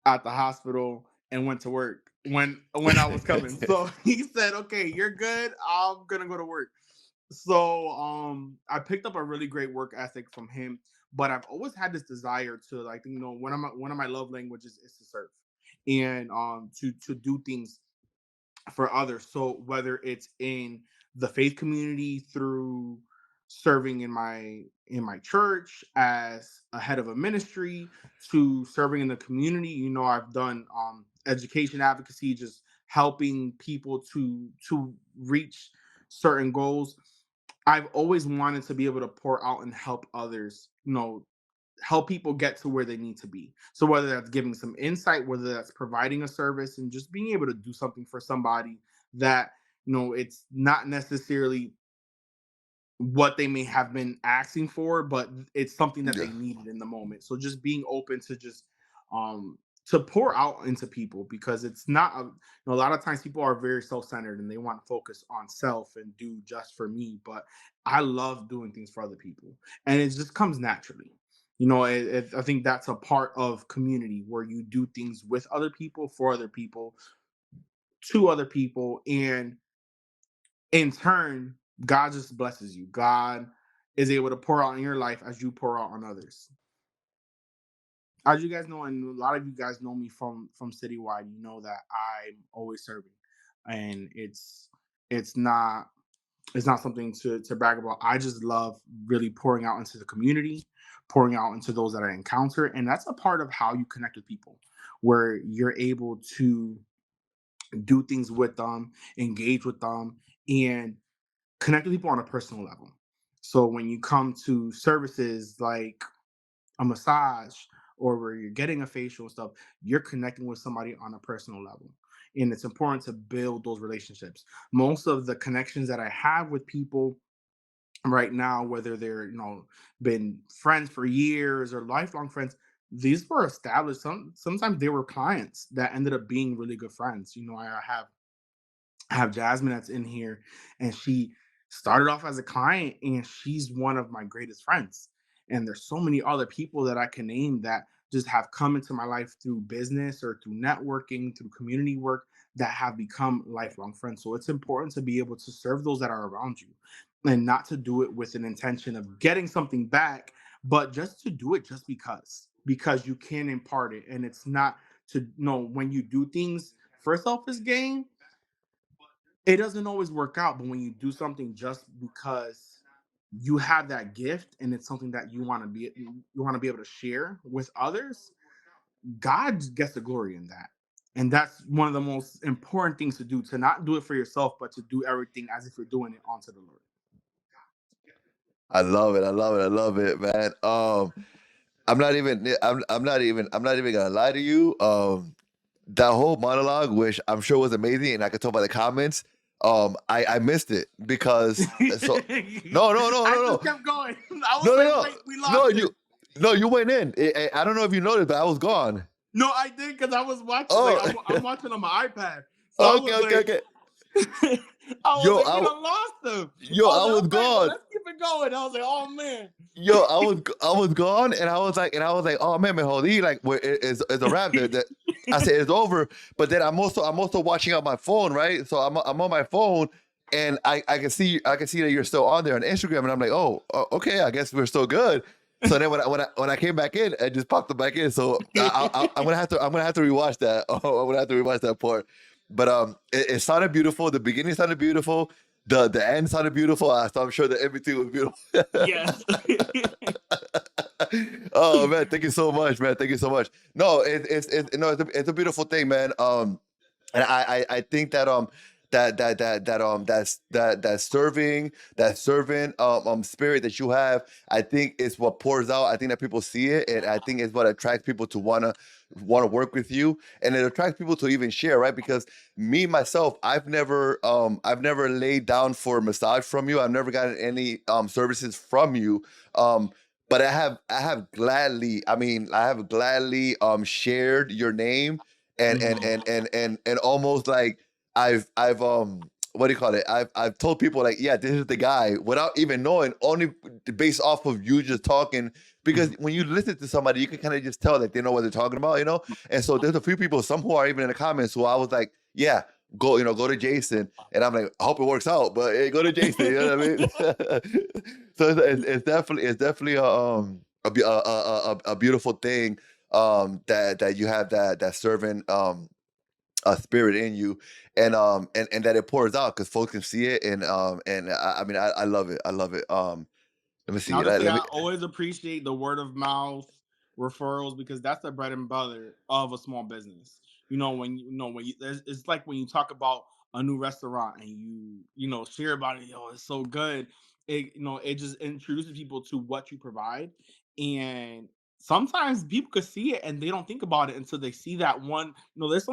at the hospital and went to work when I was coming. So he said, "Okay, you're good. I'm gonna go to work." So I picked up a really great work ethic from him, but I've always had this desire to, like, one of my love languages is to serve, and to do things for others. So whether it's in the faith community through serving in my church as a head of a ministry, to serving in the community, I've done education advocacy, just helping people to reach certain goals. I've always wanted to be able to pour out and help others, help people get to where they need to be. So whether that's giving some insight, whether that's providing a service, and just being able to do something for somebody that, it's not necessarily what they may have been asking for, but it's something that Yeah. they needed in the moment. So just being open to just um to pour out into people, because it's not a lot of times people are very self-centered and they want to focus on self and do just for me, but I love doing things for other people, and it just comes naturally. I think that's a part of community where you do things with other people, for other people, to other people, and in turn, God just blesses you. God is able to pour out in your life as you pour out on others. As you guys know, and a lot of you guys know me from Citywide, you know that I'm always serving, and it's not it's not something to brag about. I just love really pouring out into the community, pouring out into those that I encounter, and that's a part of how you connect with people, where you're able to do things with them, engage with them, and connect with people on a personal level. So when you come to services like a massage, or where you're getting a facial and stuff, you're connecting with somebody on a personal level. And it's important to build those relationships. Most of the connections that I have with people right now, whether they're, been friends for years or lifelong friends, these were established. Sometimes they were clients that ended up being really good friends. I have Jasmine that's in here, and she started off as a client, and she's one of my greatest friends. And there's so many other people that I can name that just have come into my life through business or through networking, through community work, that have become lifelong friends. So it's important to be able to serve those that are around you, and not to do it with an intention of getting something back, but just to do it just because you can impart it. And it's not to know, when you do things for selfish gain, it doesn't always work out, but when you do something just because you have that gift and it's something that you want to be able to share with others, God gets the glory in that. And that's one of the most important things to do, to not do it for yourself, but to do everything as if you're doing it unto the Lord. I love it. I love it. I love it, man. I'm not even gonna lie to you. That whole monologue, which I'm sure was amazing, and I could tell by the comments. I missed it because so no no no I no just no kept going. I was no no like, no wait, we no lost it. you went in. I don't know if you noticed, but I was gone. No, I did because I was watching. Like Oh, I'm watching on my iPad, so I okay, was okay, like, okay. I was Yo, like, we done lost them. yo, I was I like, was okay, well, gone. let's keep it going. I was like, oh man. Yo, I was gone, and I was like, oh man, man, hold on, like, where is a wrap there? That I said it's over, but then I'm also watching on my phone, right? So I'm on my phone, and I can see that you're still on there on Instagram, and I'm like, oh, okay, I guess we're still good. So then when I came back in, I just popped it back in. So I'm gonna have to rewatch that. Oh, I'm gonna have to rewatch that part. But it sounded beautiful. The beginning sounded beautiful. The end sounded beautiful. So I'm sure that everything was beautiful. Yes. Oh man, thank you so much, man. Thank you so much. No, no, it's a beautiful thing, man. And I think that that serving, that servant spirit that you have, I think is what pours out. I think that people see it, and I think it's what attracts people to wanna work with you, and it attracts people to even share, right? Because me myself, I've never laid down for a massage from you. I've never gotten any services from you. But I have gladly, I have gladly shared your name, and almost like I've what do you call it? I've told people like, yeah, this is the guy, without even knowing, only based off of you just talking. Because when you listen to somebody, you can kind of just tell that they know what they're talking about, you know. And so there's a few people, some who are even in the comments, who I was like, yeah, go to Jason, and I'm like, I hope it works out, but hey, go to Jason, you know what I mean? So it's definitely a beautiful thing, that you have that servant a spirit in you, and that it pours out because folks can see it, and I love it. I love it. Let me And see. I'll just say Let I me. always appreciate the word of mouth referrals because that's the bread and butter of a small business. When you it's like when you talk about a new restaurant and you share about it, it's so good. It just introduces people to what you provide, and sometimes people could see it and they don't think about it until they see that one. There's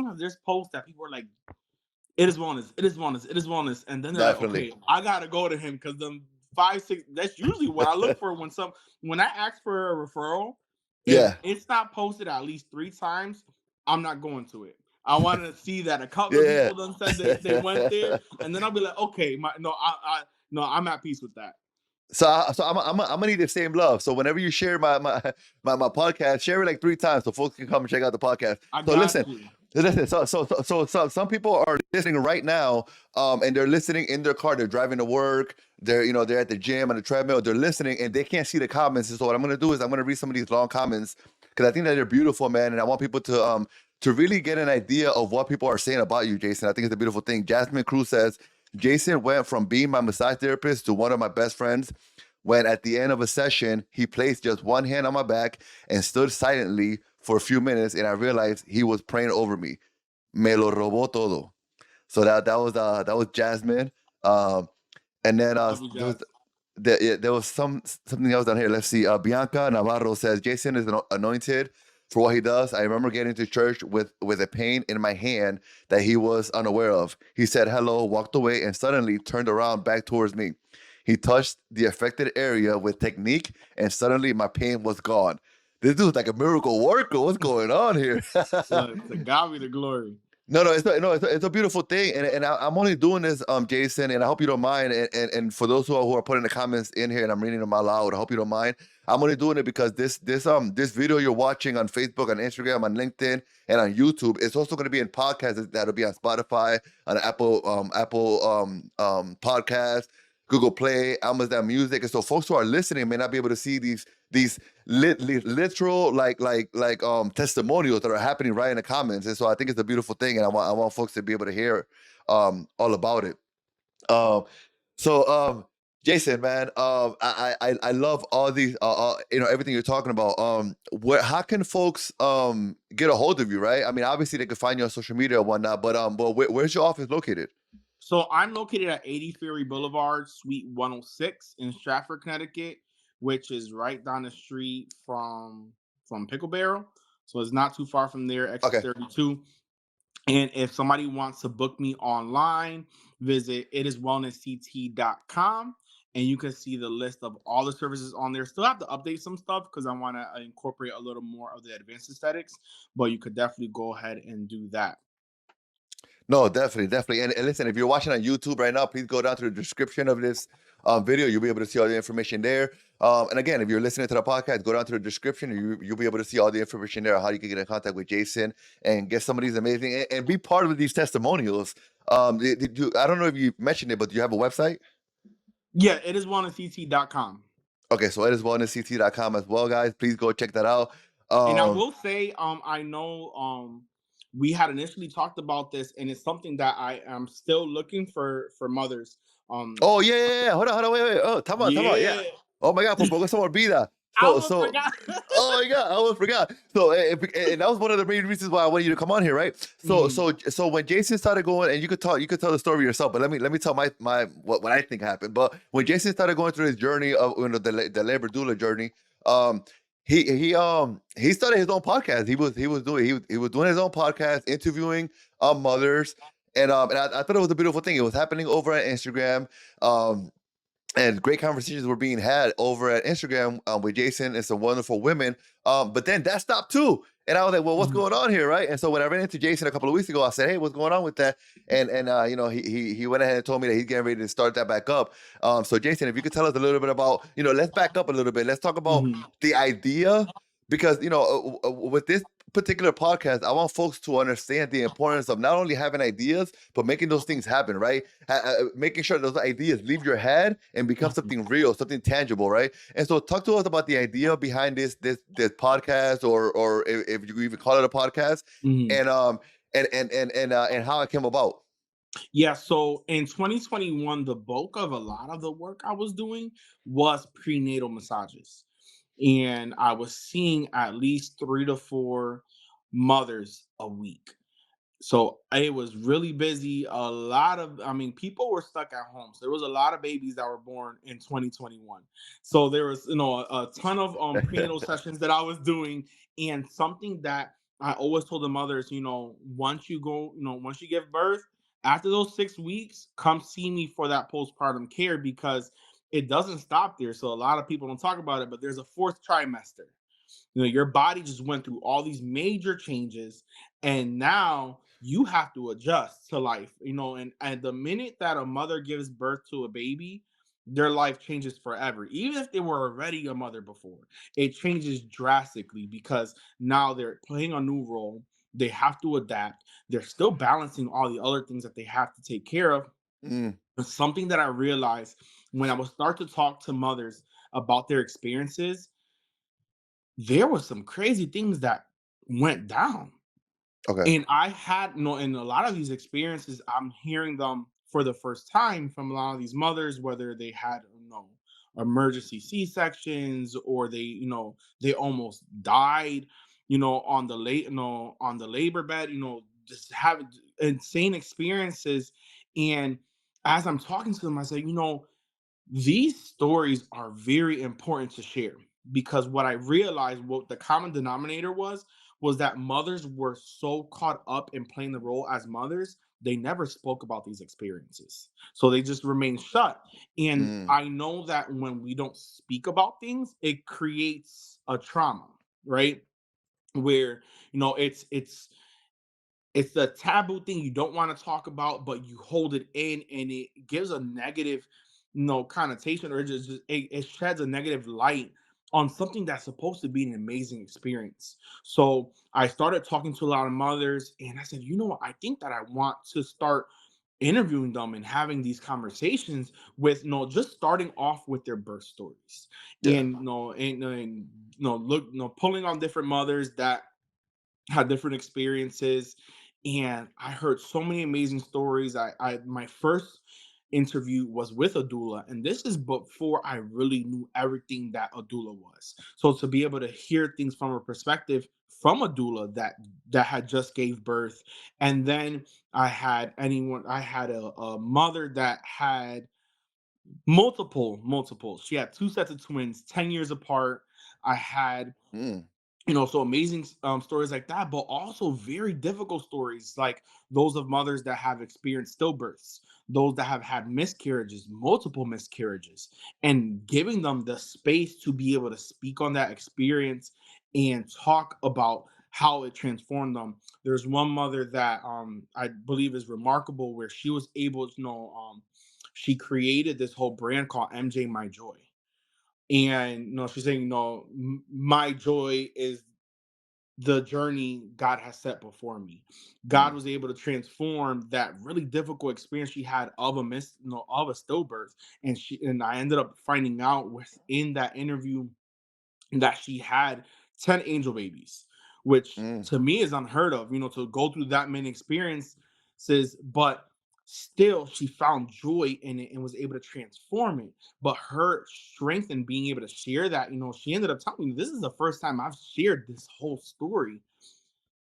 posts that people are like, it is wellness. It is wellness. It is wellness. And then they're like, Definitely. okay, I gotta go to him because them 5, 6. That's usually what I look for when I ask for a referral. If Yeah. it's not posted at least 3 times, I'm not going to it. I want to see that a couple of Yeah. people done said they went there, and then I'll be like, okay, no, I'm at peace with that. So I'm gonna need the same love. So whenever you share my podcast, share it like 3 times so folks can come and check out the podcast. I So got you. listen. So some people are listening right now, and they're listening in their car. They're driving to work. They're at the gym on the treadmill. They're listening and they can't see the comments. And so what I'm gonna do is I'm gonna read some of these long comments because I think that they're beautiful, man. And I want people to really get an idea of what people are saying about you, Jason. I think it's a beautiful thing. Jasmine Cruz says, Jason went from being my massage therapist to one of my best friends when at the end of a session, he placed just one hand on my back and stood silently for a few minutes, and I realized he was praying over me. Me lo robó todo. So that was Jasmine. Um, and then Love you, Jazz. there was something else down here. Let's see. Bianca Navarro says Jason is anointed for what he does. I remember getting to church with a pain in my hand that he was unaware of. He said hello, walked away, and suddenly turned around back towards me. He touched the affected area with technique, and suddenly my pain was gone. This dude's like a miracle worker. What's going on here? Look, to God be the glory. No, it's a beautiful thing, and I'm only doing this, Jason, and I hope you don't mind. And for those who are putting the comments in here, and I'm reading them out loud, I hope you don't mind. I'm only doing it because this video you're watching on Facebook, on Instagram, on LinkedIn, and on YouTube, it's also going to be in podcasts that'll be on Spotify, on Apple Podcast, Google Play, Amazon Music, and so folks who are listening may not be able to see these literal testimonials that are happening right in the comments, and so I think it's a beautiful thing, and I want folks to be able to hear all about it. Um, so, Jason, man, I love all these, everything you're talking about. Where how can folks get a hold of you, right? I mean, obviously they can find you on social media and whatnot, but where's your office located? So I'm located at 80 Ferry Boulevard, Suite 106 in Stratford, Connecticut, which is right down the street from Pickle Barrel. So it's not too far from there, exit Okay. 32. And if somebody wants to book me online, visit itiswellnessct.com and you can see the list of all the services on there. Still have to update some stuff because I want to incorporate a little more of the advanced aesthetics, but you could definitely go ahead and do that. No, definitely, definitely. And listen, if you're watching on YouTube right now, please go down to the description of this video. You'll be able to see all the information there. And again, if you're listening to the podcast, go down to the description. You'll be able to see all the information there, how you can get in contact with Jason and get some of these amazing and be part of these testimonials. I don't know if you mentioned it, but do you have a website? Yeah, itiswellnessct.com. Okay, so it is wellnessct.com as well, guys. Please go check that out. And I Um, will say, I know we had initially talked about this, and it's something that I am still looking for mothers. Um, Oh yeah, yeah, yeah. Hold on, wait. Oh, come on, yeah. yeah, Oh my God, por poco se me olvida. I So, almost so, forgot. oh my God, I almost forgot. So, and that was one of the main reasons why I wanted you to come on here, right? So, Mhm, so when Jason started going, and you could tell the story yourself, but let me tell my what I think happened. But when Jason started going through his journey of the labor doula journey, um, he started his own podcast. He was doing his own podcast, interviewing mothers, and I thought it was a beautiful thing. It was happening over at Instagram. Um, and great conversations were being had over at Instagram with Jason and some wonderful women. But then that stopped too. And I was like, well, what's mhm, going on here, right? And so when I ran into Jason a couple of weeks ago, I said, hey, what's going on with that? And he went ahead and told me that he's getting ready to start that back up. So Jason, if you could tell us a little bit about, let's back up a little bit. Let's talk about mhm, the idea, because with this particular podcast, I want folks to understand the importance of not only having ideas but making those things happen, right? Making sure those ideas leave your head and become mhm, something real, something tangible, right? And so, talk to us about the idea behind this podcast, or if you even call it a podcast, mhm. and and how it came about. Yeah, so in 2021, the bulk of a lot of the work I was doing was prenatal massages. And I was seeing at least 3 to 4 mothers a week. So it was really busy. I mean, people were stuck at home. So there was a lot of babies that were born in 2021. So there was, a ton of prenatal sessions that I was doing, and something that I always told the mothers, once you give birth, after those 6 weeks, come see me for that postpartum care because it doesn't stop there. So a lot of people don't talk about it, but there's a fourth trimester. Your body just went through all these major changes, and now you have to adjust to life. And the minute that a mother gives birth to a baby, their life changes forever. Even if they were already a mother before, it changes drastically because now they're playing a new role. They have to adapt. They're still balancing all the other things that they have to take care of. Mm, But something that I realized when I would start to talk to mothers about their experiences, there was some crazy things that went down. okay. And I had no, in a lot of these experiences, I'm hearing them for the first time from a lot of these mothers, whether they had, emergency C-sections, or they almost died, on the labor bed, just having insane experiences. And as I'm talking to them, I say, these stories are very important to share, because what I realized, what the common denominator was that mothers were so caught up in playing the role as mothers, they never spoke about these experiences. So they just remained shut. And Mm, I know that when we don't speak about things, it creates a trauma, right? Where, it's the taboo thing you don't want to talk about, but you hold it in, and it gives a negative, connotation, or it sheds a negative light on something that's supposed to be an amazing experience. So I started talking to a lot of mothers, and I said, what? I think that I want to start interviewing them and having these conversations with, just starting off with their birth stories, yeah. pulling on different mothers that had different experiences. And I heard so many amazing stories. I my first interview was with a doula, and this is before I really knew everything that a doula was. So to be able to hear things from a perspective from a doula that had just gave birth, and then I had a mother that had multiple. She had two sets of twins, 10 years apart. I had Mm. so amazing stories like that, but also very difficult stories like those of mothers that have experienced stillbirths, those that have had miscarriages, multiple miscarriages, and giving them the space to be able to speak on that experience and talk about how it transformed them. There's one mother that I believe is remarkable, where she was able to she created this whole brand called MJ My Joy. And she's saying, my joy is the journey God has set before me. God Mm. was able to transform that really difficult experience she had of of a stillbirth, and I ended up finding out within that interview that she had 10 angel babies, which Mm. to me is unheard of, to go through that many experiences, but still she found joy in it and was able to transform it. But her strength in being able to share that, she ended up telling me, this is the first time I've shared this whole story,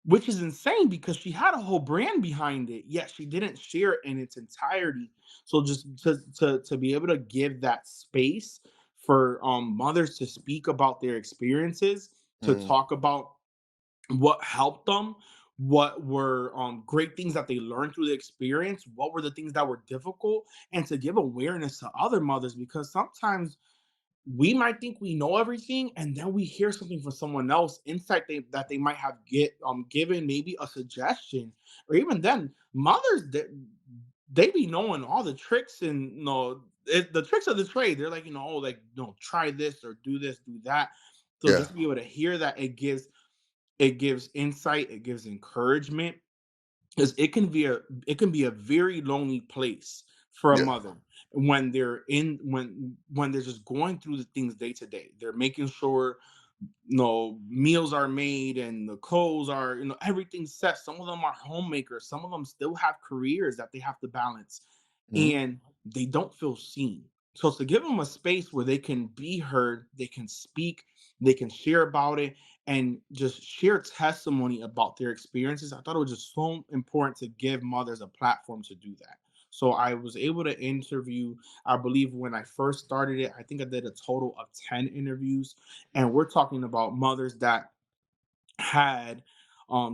which is insane because she had a whole brand behind it, yet she didn't share it in its entirety. So just to be able to give that space for mothers to speak about their experiences, to Mm. talk about what helped them, what were great things that they learned through the experience, what were the things that were difficult, and to give awareness to other mothers, because sometimes we might think we know everything, and then we hear something from someone else, insight that they might have given maybe a suggestion, or even then mothers that they be knowing all the tricks, and the tricks of the trade. They're like, oh, like, try this or do this, do that. So Yeah. just to be able to hear that, it gives insight, it gives encouragement, because it can be a very lonely place for a Yeah. mother when when they're just going through the things day to day. They're making sure meals are made and the clothes are, everything's set. Some of them are homemakers, some of them still have careers that they have to balance, Mm. and they don't feel seen. So to give them a space where they can be heard, they can speak, they can share about it, and just share testimony about their experiences, I thought it was just so important to give mothers a platform to do that. So I was able to interview, I believe when I first started it, I think I did a total of 10 interviews, and we're talking about mothers that had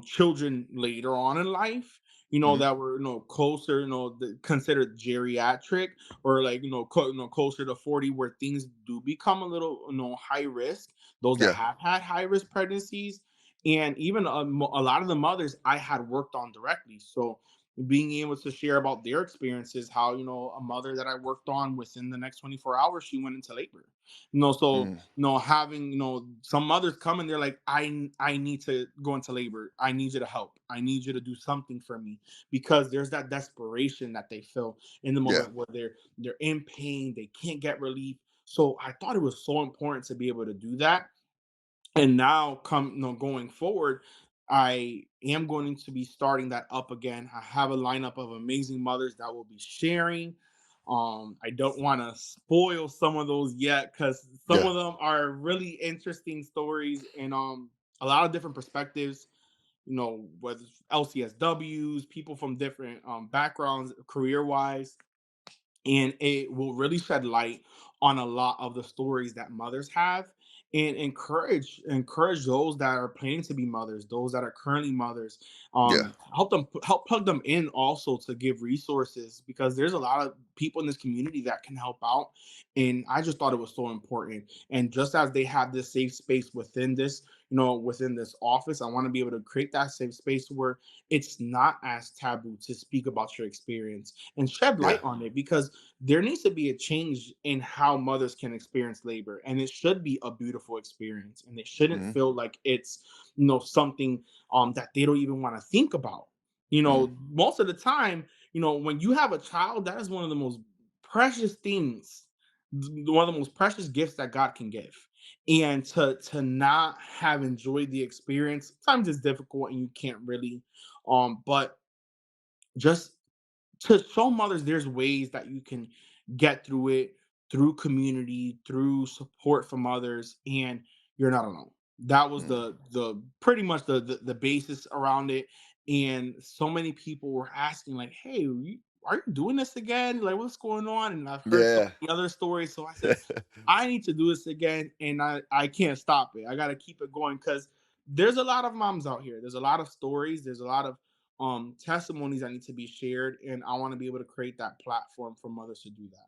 children later on in life, Mm. that were closer, considered geriatric, or like closer to 40, where things do become a little high risk. Those that Yeah. have had high risk pregnancies, and even a lot of the mothers I had worked on directly. So being able to share about their experiences, how a mother that I worked on, within the next 24 hours she went into labor. So Mm. having some mothers come and they're like, I need to go into labor, I need you to help, I need you to do something for me, because there's that desperation that they feel in the Yeah. moment where they're in pain, they can't get relief. So I thought it was so important to be able to do that. And now going forward, I am going to be starting that up again. I have a lineup of amazing mothers that will be sharing. I don't want to spoil some of those yet, because some Yeah. of them are really interesting stories, and a lot of different perspectives, whether it's LCSWs, people from different backgrounds career wise, and it will really shed light on a lot of the stories that mothers have, and encourage those that are planning to be mothers, those that are currently mothers, Yeah. help plug them in, also to give resources, because there's a lot of people in this community that can help out. And I just thought it was so important, and just as they have this safe space within this office, I want to be able to create that safe space where it's not as taboo to speak about your experience and shed Yeah. light on it, because there needs to be a change in how mothers can experience labor, and it should be a beautiful experience, and it shouldn't Mm. feel like it's something that they don't even want to think about. Mm. Most of the time, when you have a child, that is one of the most precious things, one of the most precious gifts that God can give. And to not have enjoyed the experience, sometimes it's difficult and you can't really but just to show mothers there's ways that you can get through it, through community, through support from others, and you're not alone. That was Mm. the pretty much the basis around it. And so many people were asking, like, hey, are you doing this again? Like, what's going on? And I've heard so Yeah. many other stories. So I said, I need to do this again, and I can't stop it. I gotta keep it going because there's a lot of moms out here. There's a lot of stories, there's a lot of testimonies that need to be shared, and I want to be able to create that platform for mothers to do that.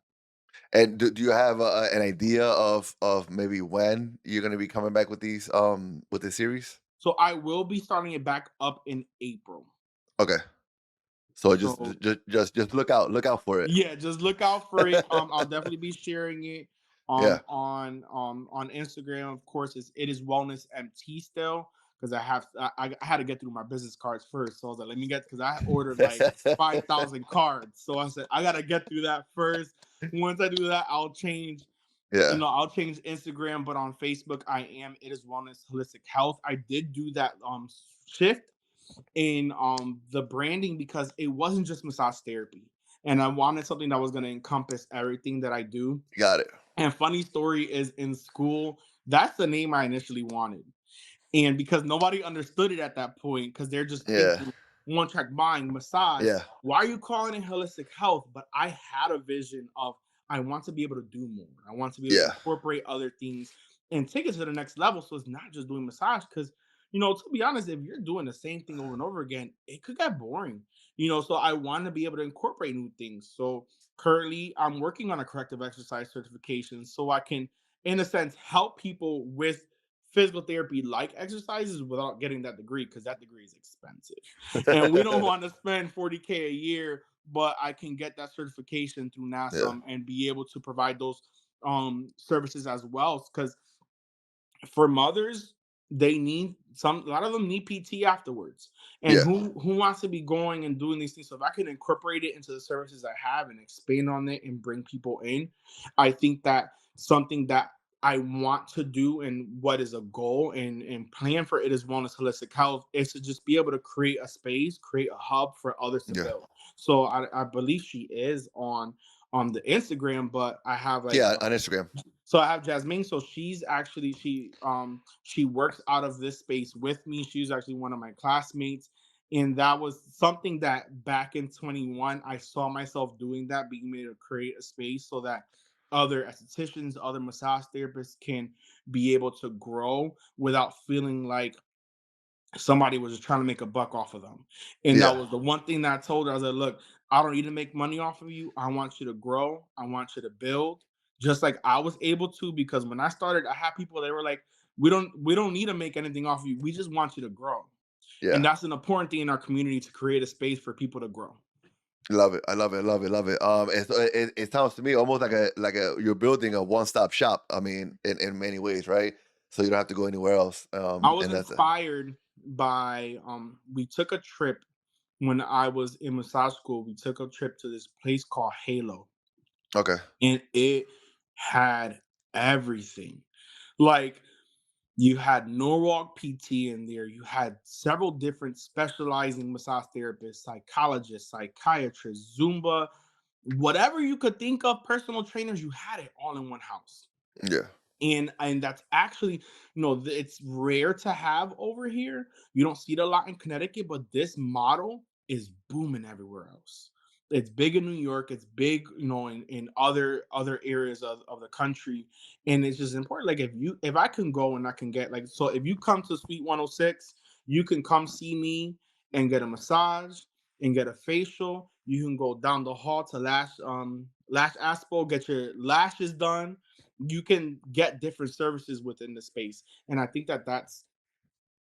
And do you have an idea of maybe when you're gonna be coming back with this series? So I will be starting it back up in April. Okay. So So just look out for it. yeah, just look out for it. I'll definitely be sharing it Yeah. on Instagram. Of course, it is wellness MT still, because I had to get through my business cards first. So I was like, let me get, because I ordered like 5,000 cards. So I said I gotta get through that first. Once I do that, I'll change. Yeah. I'll change Instagram, but on Facebook, I am It Is Wellness Holistic Health. I did do that shift in the branding because it wasn't just massage therapy, and I wanted something that was going to encompass everything that I do. Got it. And funny story is, in school, that's the name I initially wanted. And because nobody understood it at that point, because they're just Yeah. thinking one track mind, massage, Yeah. why are you calling it holistic health? But I had a vision of, I want to be able to do more. I want to be able to Yeah. incorporate other things and take it to the next level. So it's not just doing massage. Because, to be honest, if you're doing the same thing over and over again, it could get boring. So I want to be able to incorporate new things. So currently I'm working on a corrective exercise certification so I can, in a sense, help people with physical therapy like exercises without getting that degree, because that degree is expensive and we don't want to spend 40K a year. But I can get that certification through Yeah. NASM and be able to provide those services as well, because for mothers, they need a lot of them need PT afterwards. And Yeah. who wants to be going and doing these things? So if I can incorporate it into the services I have and expand on it and bring people in, I think that something that I want to do, and what is a goal and plan for It Is Wellness Holistic Health, is to just be able to create a space, create a hub for others to Yeah. build. So I believe she is on the Instagram, but I have like Yeah. On Instagram. so I have Jasmine. So she's actually she works out of this space with me. She's actually one of my classmates. And that was something that back in 21, I saw myself doing, that, being able to create a space so that other estheticians, other massage therapists can be able to grow without feeling like somebody was just trying to make a buck off of them. And that Yeah. was the one thing that I told her. I was like, look, I don't need to make money off of you. I want you to grow. I want you to build, just like I was able to. Because when I started, I had people, they were like, we don't need to make anything off of you. We just want you to grow. And Yeah. that's an important thing in our community, to create a space for people to grow. Love it. I love it. Love it. Love it. It sounds to me almost like a you're building a one stop shop. I mean, in many ways, right? So you don't have to go anywhere else. I was And that's inspired by we took a trip when I was in massage school. We took a trip to this place called Halo, okay. and it had everything. Like, you had Norwalk PT in there. You had several different specializing massage therapists, psychologists, psychiatrists, Zumba, whatever you could think of, personal trainers. You had it all in one house. Yeah. And that's actually, it's rare to have over here. You don't see it a lot in Connecticut, but this model is booming everywhere else. It's big in New York, it's big, in other areas of the country. And it's just important, like, if I can go and I can get, like, so if you come to Suite 106, you can come see me and get a massage and get a facial. You can go down the hall to Lash Aspo, get your lashes done. You can get different services within the space. And I think that that's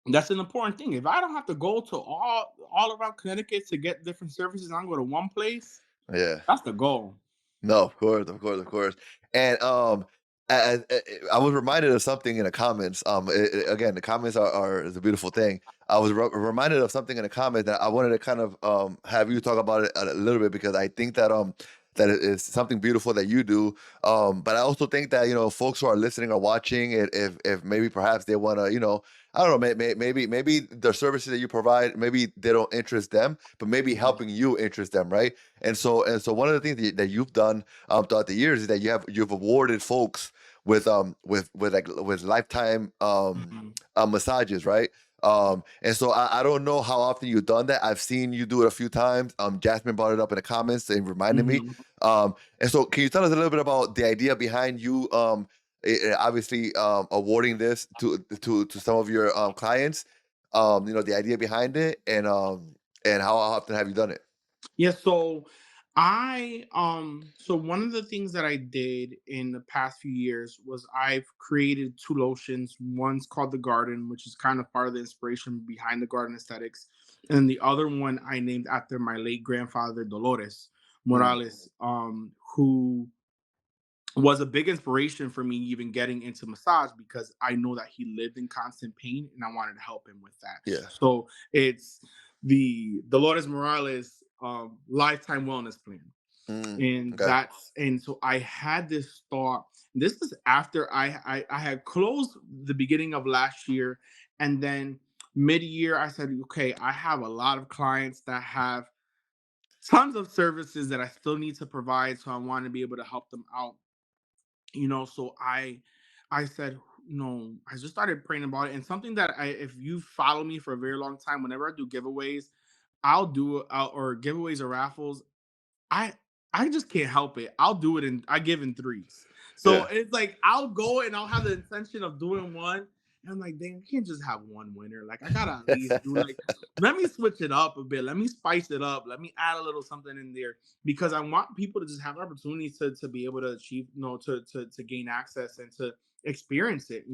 an important thing. If I don't have to go to all around Connecticut to get different services, and I go to one place, Yeah. that's the goal. No, of course, of course, of course. And I was reminded of something in the comments. Again, the comments are is a beautiful thing. I was reminded of something in the comments that I wanted to kind of have you talk about it a little bit, because I think that that is something beautiful that you do. But I also think that, folks who are listening or watching it, if maybe perhaps they want to, I don't know, maybe the services that you provide, maybe they don't interest them, but maybe Mhm. helping you interest them, right? And so one of the things that you've done throughout the years is that you've awarded folks with lifetime Mhm. massages, right? And so I don't know how often you've done that. I've seen you do it a few times. Jasmine brought it up in the comments and reminded me. Mhm. And so can you tell us a little bit about the idea behind you obviously awarding this to some of your clients? The idea behind it, and how often have you done it? Yeah, so one of the things that I did in the past few years was I've created two lotions. One's called the Garden, which is kind of part of the inspiration behind the garden aesthetics. And the other one I named after my late grandfather, Dolores Mm, Morales, who was a big inspiration for me even getting into massage because I know that he lived in constant pain and I wanted to help him with that. yeah. So it's the Dolores Morales lifetime wellness plan. And Okay. so I had this thought. This is after I had closed the beginning of last year, and then mid-year I said, okay, I have a lot of clients that have tons of services that I still need to provide. So I want to be able to help them out, so I said, I just started praying about it. And something that if you follow me for a very long time, whenever I do giveaways, or giveaways or raffles, I I just can't help it. I'll do it, and I give in threes. So Yeah. it's like I'll go and I'll have the intention of doing one. And I'm like, dang, I can't just have one winner. Like I gotta at least do, like, let me switch it up a bit. Let me spice it up. Let me add a little something in there because I want people to just have opportunities to be able to achieve, to gain access and to experience it.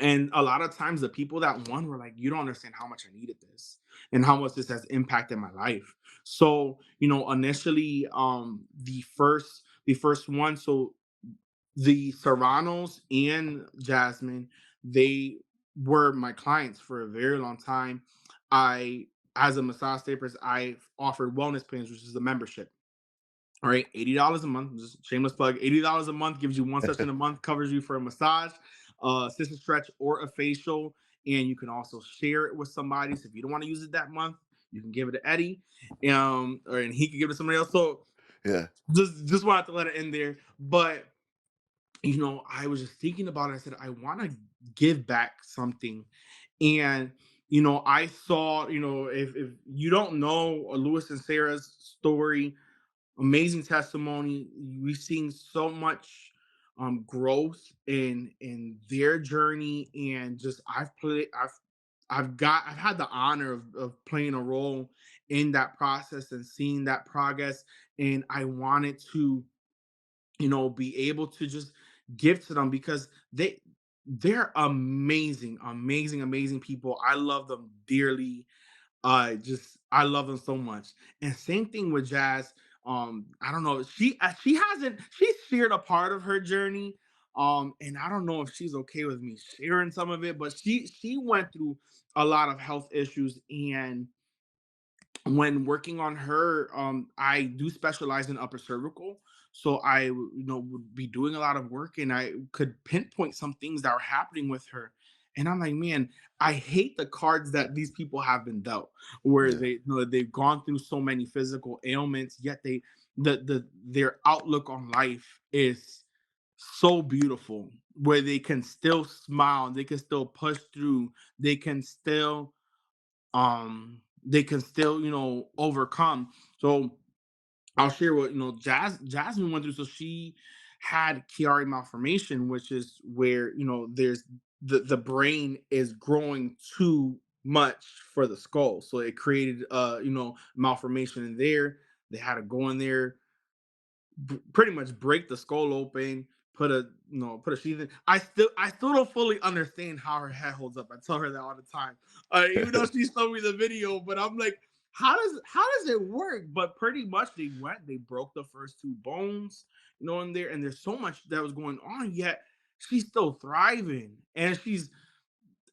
And a lot of times the people that won were like, you don't understand how much I needed this and how much this has impacted my life. So, initially, the first one, so the Serranos and Jasmine, they were my clients for a very long time. I, as a massage therapist, I offered wellness plans, which is a membership. All right, $80 a month. Just shameless plug. $80 a month gives you one session a month, covers you for a massage, assisted stretch, or a facial, and you can also share it with somebody. So if you don't want to use it that month, you can give it to Eddie, and he can give it to somebody else. So Yeah. just wanted to let it in there. But I was just thinking about it. I said I want to give back something, and I saw, if you don't know Lewis and Sarah's story, amazing testimony. We've seen so much growth in their journey, and just I've had the honor of playing a role in that process and seeing that progress. And I wanted to, be able to just give to them because they're amazing, amazing, amazing people. I love them dearly. I love them so much. And same thing with Jazz. I don't know. She hasn't she's shared a part of her journey. And I don't know if she's okay with me sharing some of it, but she went through a lot of health issues. And when working on her, I do specialize in upper cervical. So I would be doing a lot of work, and I could pinpoint some things that are happening with her. And I'm like, man, I hate the cards that these people have been dealt, where Yeah. they've gone through so many physical ailments, yet their outlook on life is so beautiful, where they can still smile, they can still push through, they can still overcome. So I'll share what Jasmine went through. So she had Chiari malformation, which is where there's the brain is growing too much for the skull, so it created malformation in there. They had to go in there, pretty much break the skull open, put a sheath in. I still don't fully understand how her head holds up. I tell her that all the time, even though she showed me the video. But I'm like, how does it work? But pretty much they broke the first two bones, in there, and there's so much that was going on. Yet she's still thriving, and she's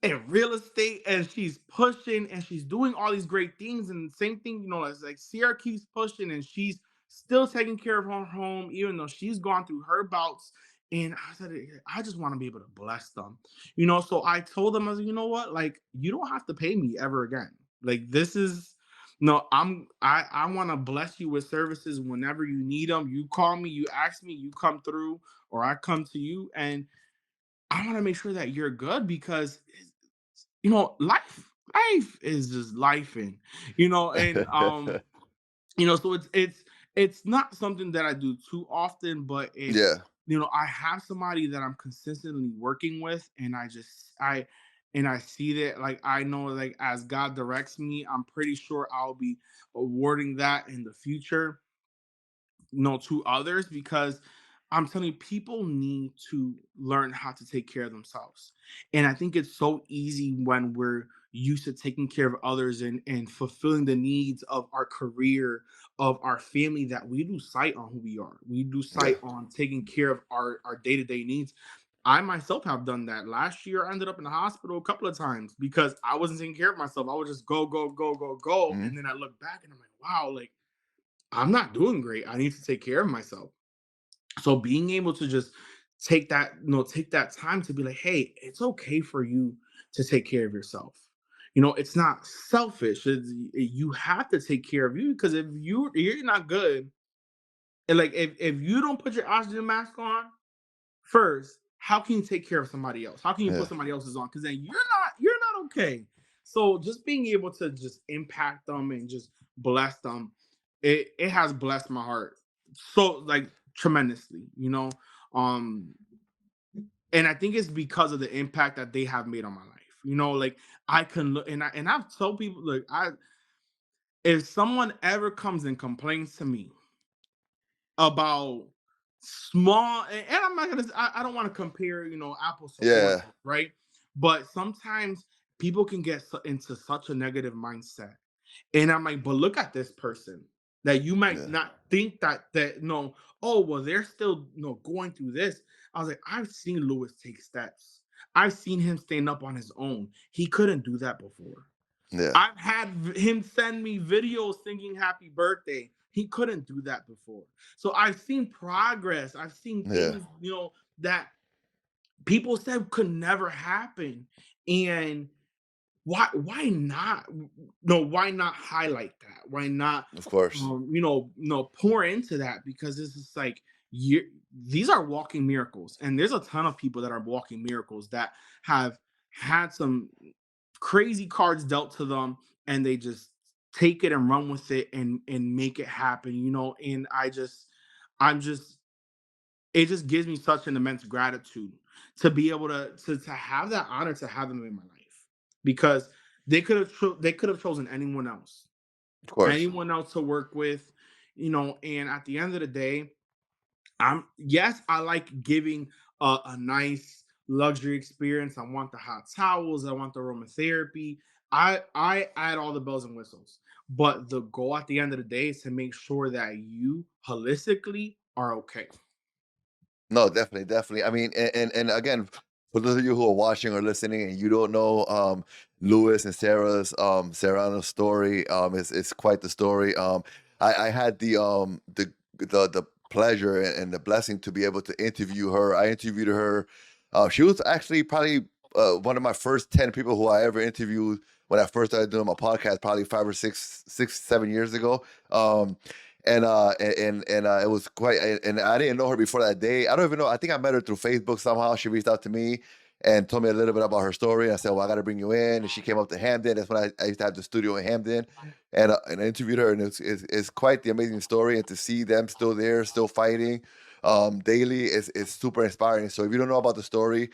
in real estate, and she's pushing, and she's doing all these great things. And same thing, as like Sierra keeps pushing, and she's still taking care of her home, even though she's gone through her bouts. And I said, I just want to be able to bless them, So I told them, I was like, you know what? Like, you don't have to pay me ever again. Like, this is no, I want to bless you with services whenever you need them. You call me, you ask me, you come through, or I come to you, and I want to make sure that you're good because life is just life, and so it's not something that I do too often, but Yeah. I have somebody that I'm consistently working with, and I see that, like, I know, like, as God directs me, I'm pretty sure I'll be awarding that in the future, to others, because I'm telling you, people need to learn how to take care of themselves. And I think it's so easy when we're used to taking care of others and fulfilling the needs of our career, of our family, that we lose sight on who we are. We lose Yeah. sight on taking care of our day-to-day needs. I myself have done that. Last year, I ended up in the hospital a couple of times because I wasn't taking care of myself. I would just go, go, go, go, go. Mhm. And then I look back and I'm like, wow, like, I'm not doing great. I need to take care of myself. So being able to just take that time to be like, hey, it's okay for you to take care of yourself. It's not selfish. You have to take care of you, because if you're not good, and like, if you don't put your oxygen mask on first, how can you take care of somebody else? How can you Yeah. put somebody else's on? Because then you're not okay. So just being able to just impact them and just bless them, it has blessed my heart so, like, tremendously. Um, and I think it's because of the impact that they have made on my life. Like, I can look, and I've told people, like, if someone ever comes and complains to me about small, and I'm not gonna, I don't want to compare, apples to Yeah. oranges, right? But sometimes people can get into such a negative mindset, and I'm like, but look at this person that you might Yeah. not think that no, oh well, they're still going through this. I was like, I've seen Lewis take steps. I've seen him stand up on his own. He couldn't do that before. Yeah. I've had him send me videos singing happy birthday. He couldn't do that before. So I've seen progress. I've seen Yeah. things, that people said could never happen. And why not? No, why not highlight that? Why not Of course. no, pour into that? Because this is like, you these are walking miracles. And there's a ton of people that are walking miracles that have had some crazy cards dealt to them, and they just take it and run with it and make it happen, and I'm just it just gives me such an immense gratitude to be able to have that honor to have them in my life, because they could have chosen Of course. anyone else to work with, and at the end of the day, yes, I like giving a nice luxury experience. I want the hot towels, I want the aromatherapy. I add all the bells and whistles. But the goal at the end of the day is to make sure that you holistically are okay. No, definitely, definitely. I mean, and again, for those of you who are watching or listening and you don't know Louis and Sarah's Serrano's story, it's quite the story. I had the pleasure and the blessing to be able to interview her. I interviewed her. She was actually probably one of my first 10 people who I ever interviewed when I first started doing my podcast, probably 5 or 6, 7 years ago. And it was quite, and I didn't know her before that day. I don't even know. I think I met her through Facebook somehow. She reached out to me and told me a little bit about her story. I said, well, I got to bring you in. And she came up to Hamden. That's when I used to have the studio in Hamden, and I interviewed her. And it's quite the amazing story. And to see them still there, still fighting daily is super inspiring. So if you don't know about the story,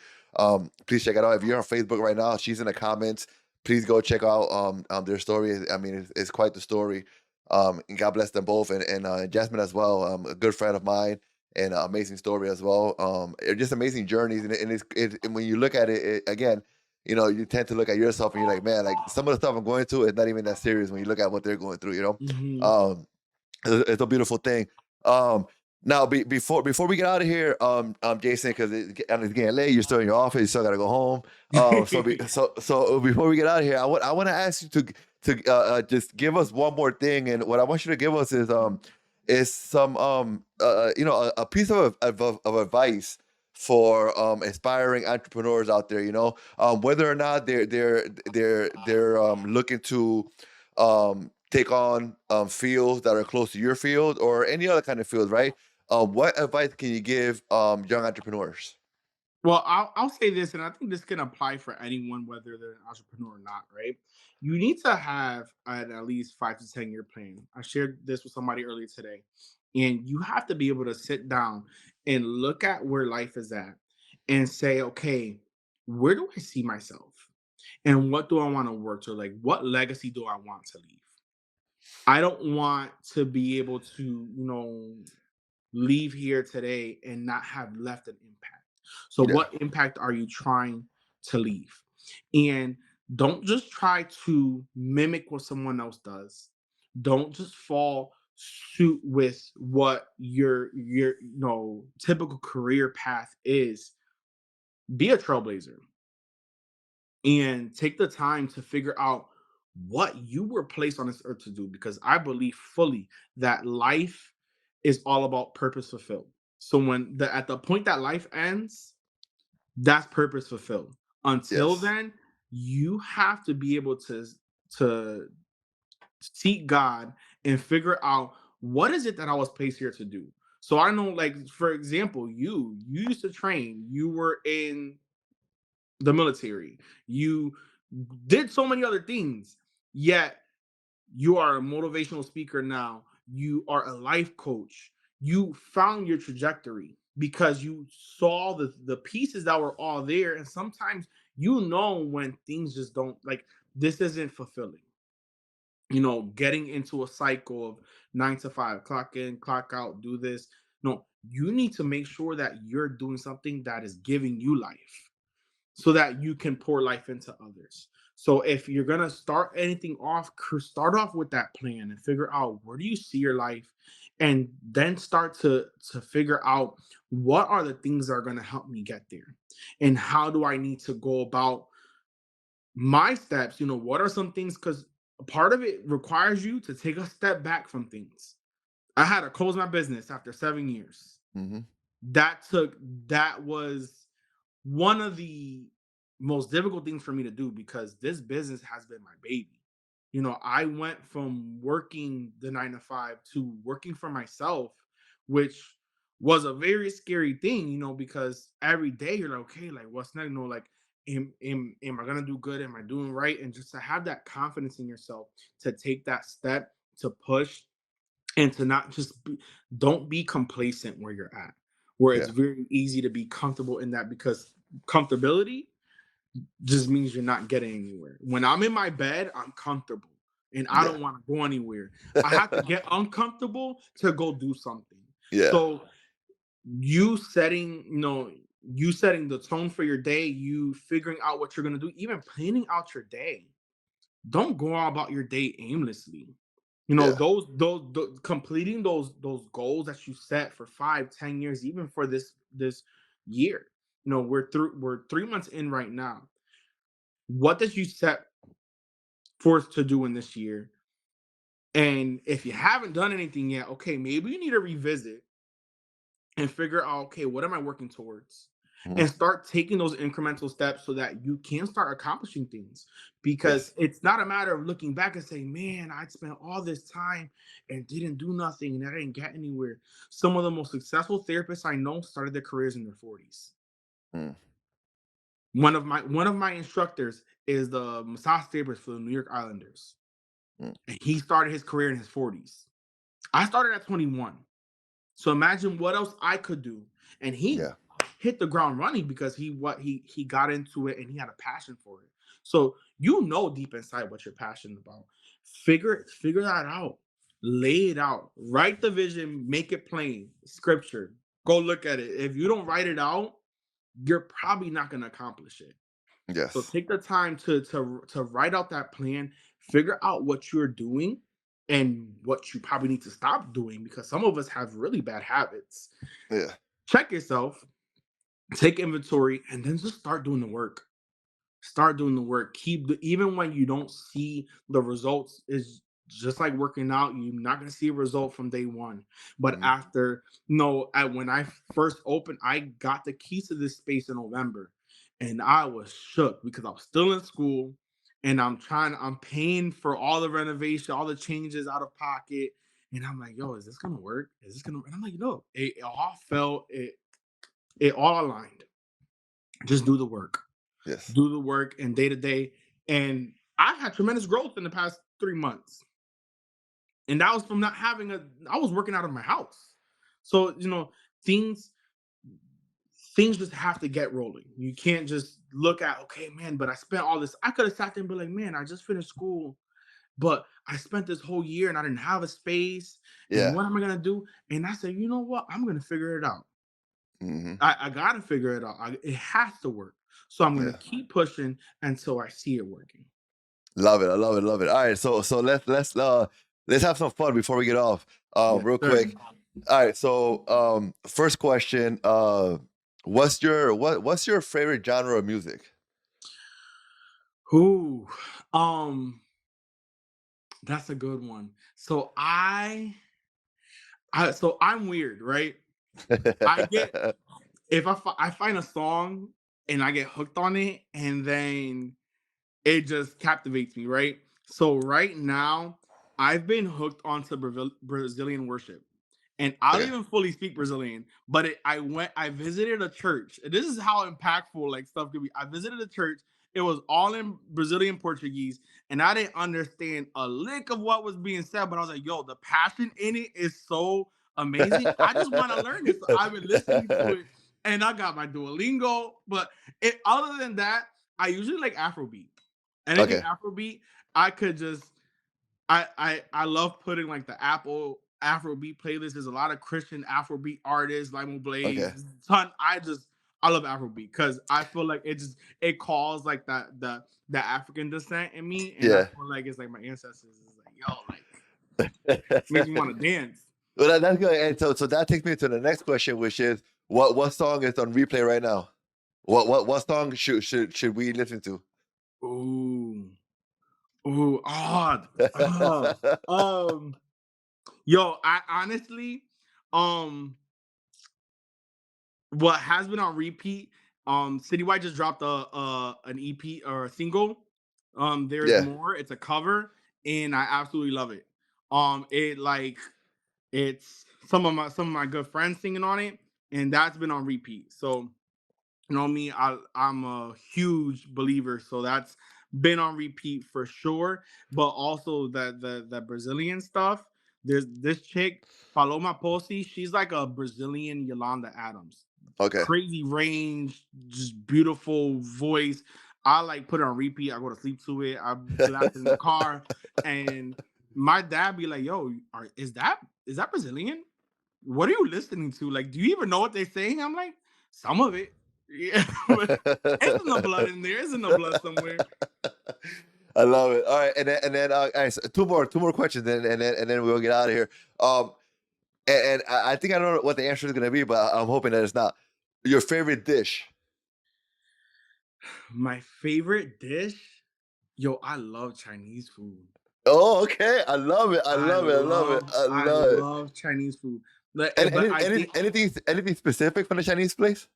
please check it out. If you're on Facebook right now, she's in the comments. Please go check out their story. I mean, it's quite the story. And God bless them both, and Jasmine as well, a good friend of mine, and amazing story as well. Just amazing journeys, and when you look at it again, you tend to look at yourself and you're like, man, like some of the stuff I'm going through is not even that serious when you look at what they're going through. Mhm. Um, it's a beautiful thing. Um, Now, before we get out of here, Jason, because it's getting late, you're still in your office, you still gotta go home. So before we get out of here, I want to ask you to just give us one more thing, and what I want you to give us is is some a piece of advice for aspiring entrepreneurs out there. Whether or not they're looking to take on fields that are close to your field or any other kind of field, right? What advice can you give young entrepreneurs? Well, I'll say this, and I think this can apply for anyone, whether they're an entrepreneur or not, right? You need to have an at least 5 to 10 year plan. I shared this with somebody earlier today, and you have to be able to sit down and look at where life is at and say, okay, where do I see myself? And what do I want to work to? Like, what legacy do I want to leave? I don't want to be able to, leave here today and not have left an impact. So, Yeah. what impact are you trying to leave? And don't just try to mimic what someone else does. Don't just fall suit with what your typical career path is. Be a trailblazer and take the time to figure out what you were placed on this earth to do, because I believe fully that life is all about purpose fulfilled. So when at the point that life ends, that's purpose fulfilled. Until Yes. then, you have to be able to seek God and figure out what is it that I was placed here to do. So I know, like, for example, you used to train, you were in the military, you did so many other things, yet you are a motivational speaker now, you are a life coach, you found your trajectory because you saw the pieces that were all there. And sometimes when things just don't, like, this isn't fulfilling, getting into a cycle of 9 to 5, clock in, clock out, do this. No, you need to make sure that you're doing something that is giving you life so that you can pour life into others. So if you're gonna start anything off, start off with that plan and figure out where do you see your life, and then start to figure out what are the things that are gonna help me get there, and how do I need to go about my steps. What are some things? Because part of it requires you to take a step back from things. I had to close my business after 7 years. Hmm. That took that was one of the most difficult things for me to do, because this business has been my baby. I went from working the 9 to 5 to working for myself, which was a very scary thing, because every day you're like, okay, like, what's next? Like, am I gonna do good? Am I doing right? And just to have that confidence in yourself to take that step, to push, and to not just don't be complacent where you're at, where it's Yeah. very easy to be comfortable in that, because comfortability just means you're not getting anywhere. When I'm in my bed, I'm comfortable and I Yeah. don't want to go anywhere. I have to get uncomfortable to go do something. Yeah. So you setting, you setting the tone for your day, you figuring out what you're gonna do, even planning out your day. Don't go on about your day aimlessly. Yeah. Those completing those goals that you set for 5, 10 years, even for this year. We're 3 months in right now. What did you set forth to do in this year? And if you haven't done anything yet, okay, maybe you need to revisit and figure out, okay, what am I working towards? Mhm. And start taking those incremental steps so that you can start accomplishing things. Because Yes. it's not a matter of looking back and saying, man, I spent all this time and didn't do nothing and I didn't get anywhere. Some of the most successful therapists I know started their careers in their 40s. Mm. One of my instructors is the massage therapist for the New York Islanders. Mm. And he started his career in his 40s. I started at 21. So imagine what else I could do. And he Yeah. hit the ground running because he got into it and he had a passion for it. So deep inside what you're passionate about. Figure that out. Lay it out. Write the vision, make it plain. Scripture. Go look at it. If you don't write it out, you're probably not going to accomplish it. So Yes. take the time to write out that plan, figure out what you're doing and what you probably need to stop doing, because some of us have really bad habits. Yeah. Check yourself, take inventory, and then just start doing the work. Start doing the work. Even when you don't see the results, is just like working out, you're not gonna see a result from day one. But Mhm. after when I first opened, I got the keys to this space in November, and I was shook because I was still in school, and I'm paying for all the renovation, all the changes out of pocket, and I'm like, yo, is this gonna work? Is this gonna? And I'm like, no, it all felt it all aligned. Just do the work, Yes. do the work, and day to day, and I've had tremendous growth in the past 3 months. And that was from not having a I was working out of my house. So, things things just have to get rolling. You can't just look at, okay, man, but I spent all this. I could have sat there and be like, man, I just finished school, but I spent this whole year and I didn't have a space. And Yeah. what am I gonna do? And I said, you know what? I'm gonna figure it out. Hmm. I gotta figure it out. It has to work. So I'm gonna Yeah. keep pushing until I see it working. Love it. I love it. Love it. All right. So let's have some fun before we get off. Yes, Real sir. quick. All right. So first question. What's your favorite genre of music? Ooh, um, that's a good one. So I'm weird, right? I get if I find a song and I get hooked on it, and then it just captivates me, right? So right now, I've been hooked onto Brazilian worship, and I don't Okay. even fully speak Brazilian. But I visited a church. And this is how impactful like stuff could be. I visited a church. It was all in Brazilian Portuguese, and I didn't understand a lick of what was being said. But I was like, "Yo, the passion in it is so amazing. I just want to learn this." So I've been listening to it, and I got my Duolingo. But other than that, I usually like Afrobeat. Anything Okay. Afrobeat, I could just I love putting like the Apple Afrobeat playlist. There's a lot of Christian Afrobeat artists, Limo Okay. Blaze, ton. I love Afrobeat because I feel like it calls like the African descent in me, and I Yeah. feel like it's like my ancestors is like, yo, like makes me want to dance. Well, that's good. And so that takes me to the next question, which is what song is on replay right now? What song should we listen to? Ooh, ooh, oh, yo, I honestly, um, what has been on repeat, Citywide just dropped an EP or a single. There is Yeah. more. It's a cover, and I absolutely love it. It like it's some of my good friends singing on it, and that's been on repeat. So me, I'm a huge believer, so that's been on repeat for sure. But also the Brazilian stuff. There's this chick Paloma Posse. She's like a Brazilian Yolanda Adams. Okay. Crazy range, just beautiful voice. I like put it on repeat. I go to sleep to it. I blast it in the car, and my dad be like, "Yo, is that Brazilian? What are you listening to? Like, do you even know what they're saying?" I'm like, some of it. Yeah, but it's in the blood in there. It's in the blood somewhere. I love it. All right, and then all right, so two more questions, and then we'll get out of here. Um, and I think I don't know what the answer is gonna be, but I'm hoping that it's not your favorite dish. My favorite dish, yo, I love Chinese food. Oh, okay. I love it. I love it. I love it. I I love it. love Chinese food. And But I think anything specific from the Chinese place?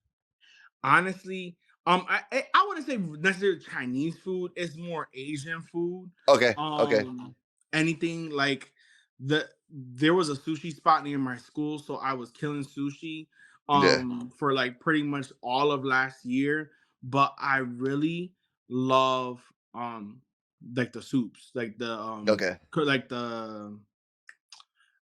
honestly, I wouldn't say necessarily Chinese food. It's more Asian food. Okay. Okay. Um, anything like there was a sushi spot near my school, so I was killing sushi Yeah. for like pretty much all of last year. But I really love like the soups, like Okay. like the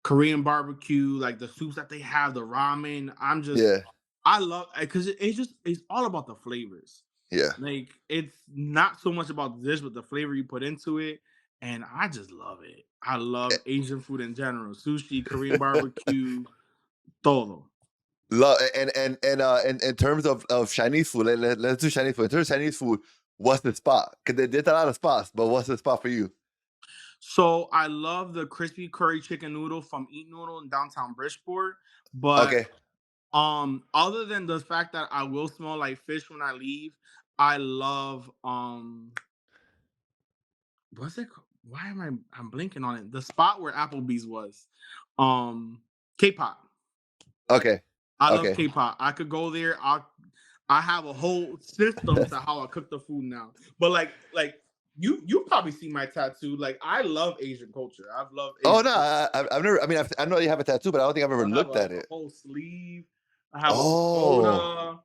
Korean barbecue, like the soups that they have, the ramen. Yeah. I love because it's all about the flavors. Yeah. Like it's not so much about the dish, but the flavor you put into it. And I just love it. I love Asian food in general. Sushi, Korean barbecue, todo. Love and in terms of Chinese food, let's do Chinese food. In terms of Chinese food, what's the spot? Because there's a lot of spots, but what's the spot for you? So I love the crispy curry chicken noodle from Eat Noodle in downtown Bridgeport. But Okay. other than the fact that I will smell like fish when I leave, I love what's it called? why am I'm blinking on it? The spot where Applebee's was. K-pop. Okay. I love Okay. K-pop. I could go there. I have a whole system to how I cook the food now. But like you probably see my tattoo. Like I love Asian culture. I've loved Oh Asian no, culture. I've never. I mean, I know you have a tattoo, but I don't think I've ever I have looked at a it. whole sleeve. I have a Oh, pagoda.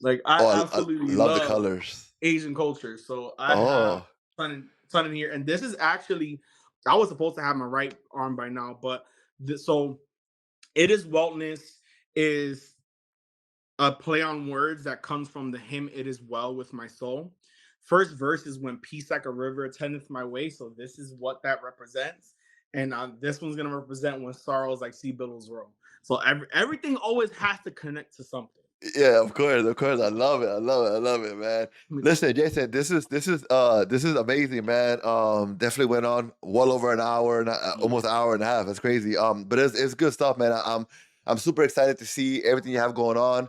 Like I oh, I absolutely love the love colors. Asian culture. So I have Oh, ton in here, and this is actually I was supposed to have my right arm by now, but so it is wellness is a play on words that comes from the hymn "It Is Well with My Soul." First verse is when peace like a river attendeth my way, so this is what that represents, and this one's gonna represent when sorrows like sea billows roll. So everything always has to connect to something. yeah, of course, of course. I love it. I love it. I love it, man. Listen, Jason, this is amazing, man. Definitely went on well over an hour and almost an hour and a half. That's crazy. But it's good stuff, man. I'm super excited to see everything you have going on.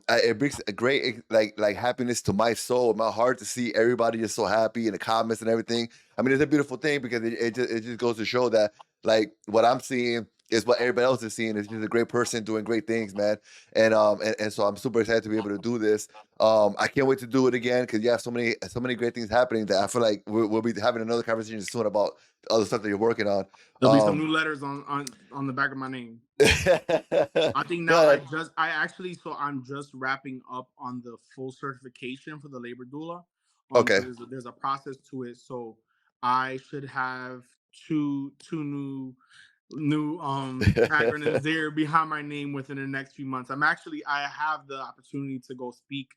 It brings a great like happiness to my soul, my heart, to see everybody just so happy in the comments and everything. I mean, it's a beautiful thing because it just goes to show that like what I'm seeing is what everybody else is seeing. Is just a great person doing great things, man. And so I'm super excited to be able to do this. I can't wait to do it again because you have so many great things happening that I feel like we'll be having another conversation soon about the other stuff that you're working on. There'll be some new letters on the back of my name. I think now Good. I actually so I'm just wrapping up on the full certification for the labor doula. So Okay. there's a process to it. So I should have two new acronyms there behind my name within the next few months. I have the opportunity to go speak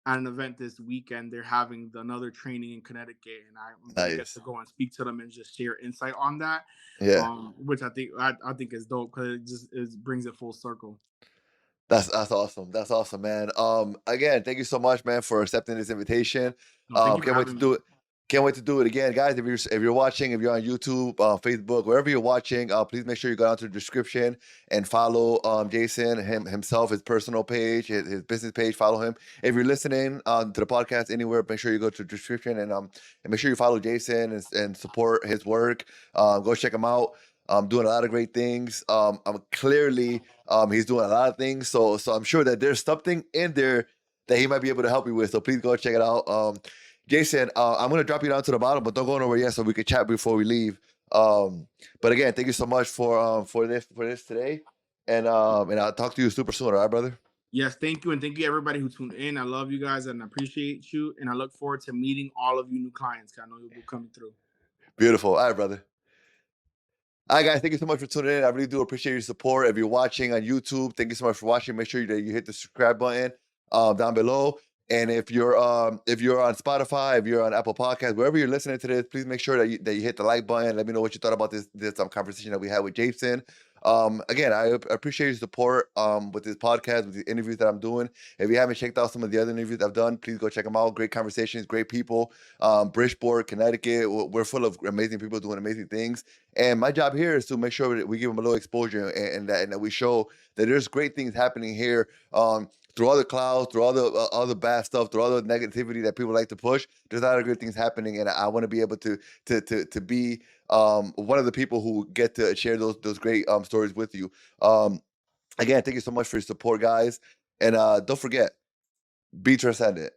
at an event this weekend. They're having another training in Connecticut, and I'm gonna get to Nice. go and speak to them and just share insight on that. Yeah. Which I think is dope because it brings it full circle. That's awesome. That's awesome, man. Again, thank you so much, man, for accepting this invitation. No, thank you for Can't wait to having do me. it. Can't wait to do it again, guys. If you're watching, if you're on YouTube, Facebook, wherever you're watching, please make sure you go down to the description and follow Jason himself, his personal page, his business page. Follow him. If you're listening to the podcast anywhere, make sure you go to the description and make sure you follow Jason and support his work. Go check him out. Doing a lot of great things. Clearly, he's doing a lot of things. So I'm sure that there's something in there that he might be able to help you with. So please go check it out. Jason, I'm gonna drop you down to the bottom, but don't go nowhere yet, so we can chat before we leave. But again, thank you so much for this today, and I'll talk to you super soon. All right, brother. Yes, thank you, and thank you everybody who tuned in. I love you guys and I appreciate you, and I look forward to meeting all of you new clients. 'Cause I know you'll be coming through. Beautiful. All right, brother. All right, guys, thank you so much for tuning in. I really do appreciate your support. If you're watching on YouTube, thank you so much for watching. Make sure that you hit the subscribe button down below. And if you're on Spotify, if you're on Apple Podcasts, wherever you're listening to this, please make sure that you hit the like button. Let me know what you thought about this conversation that we had with Jason. Again, I appreciate your support with this podcast, with the interviews that I'm doing. If you haven't checked out some of the other interviews I've done, please go check them out. Great conversations, great people. Bridgeport, Connecticut, we're full of amazing people doing amazing things. And my job here is to make sure that we give them a little exposure and that we show that there's great things happening here. Through all the clouds, through all the bad stuff, through all the negativity that people like to push, there's a lot of good things happening, and I want to be able to be one of the people who get to share those great stories with you. Again, thank you so much for your support, guys, and don't forget, be transcendent.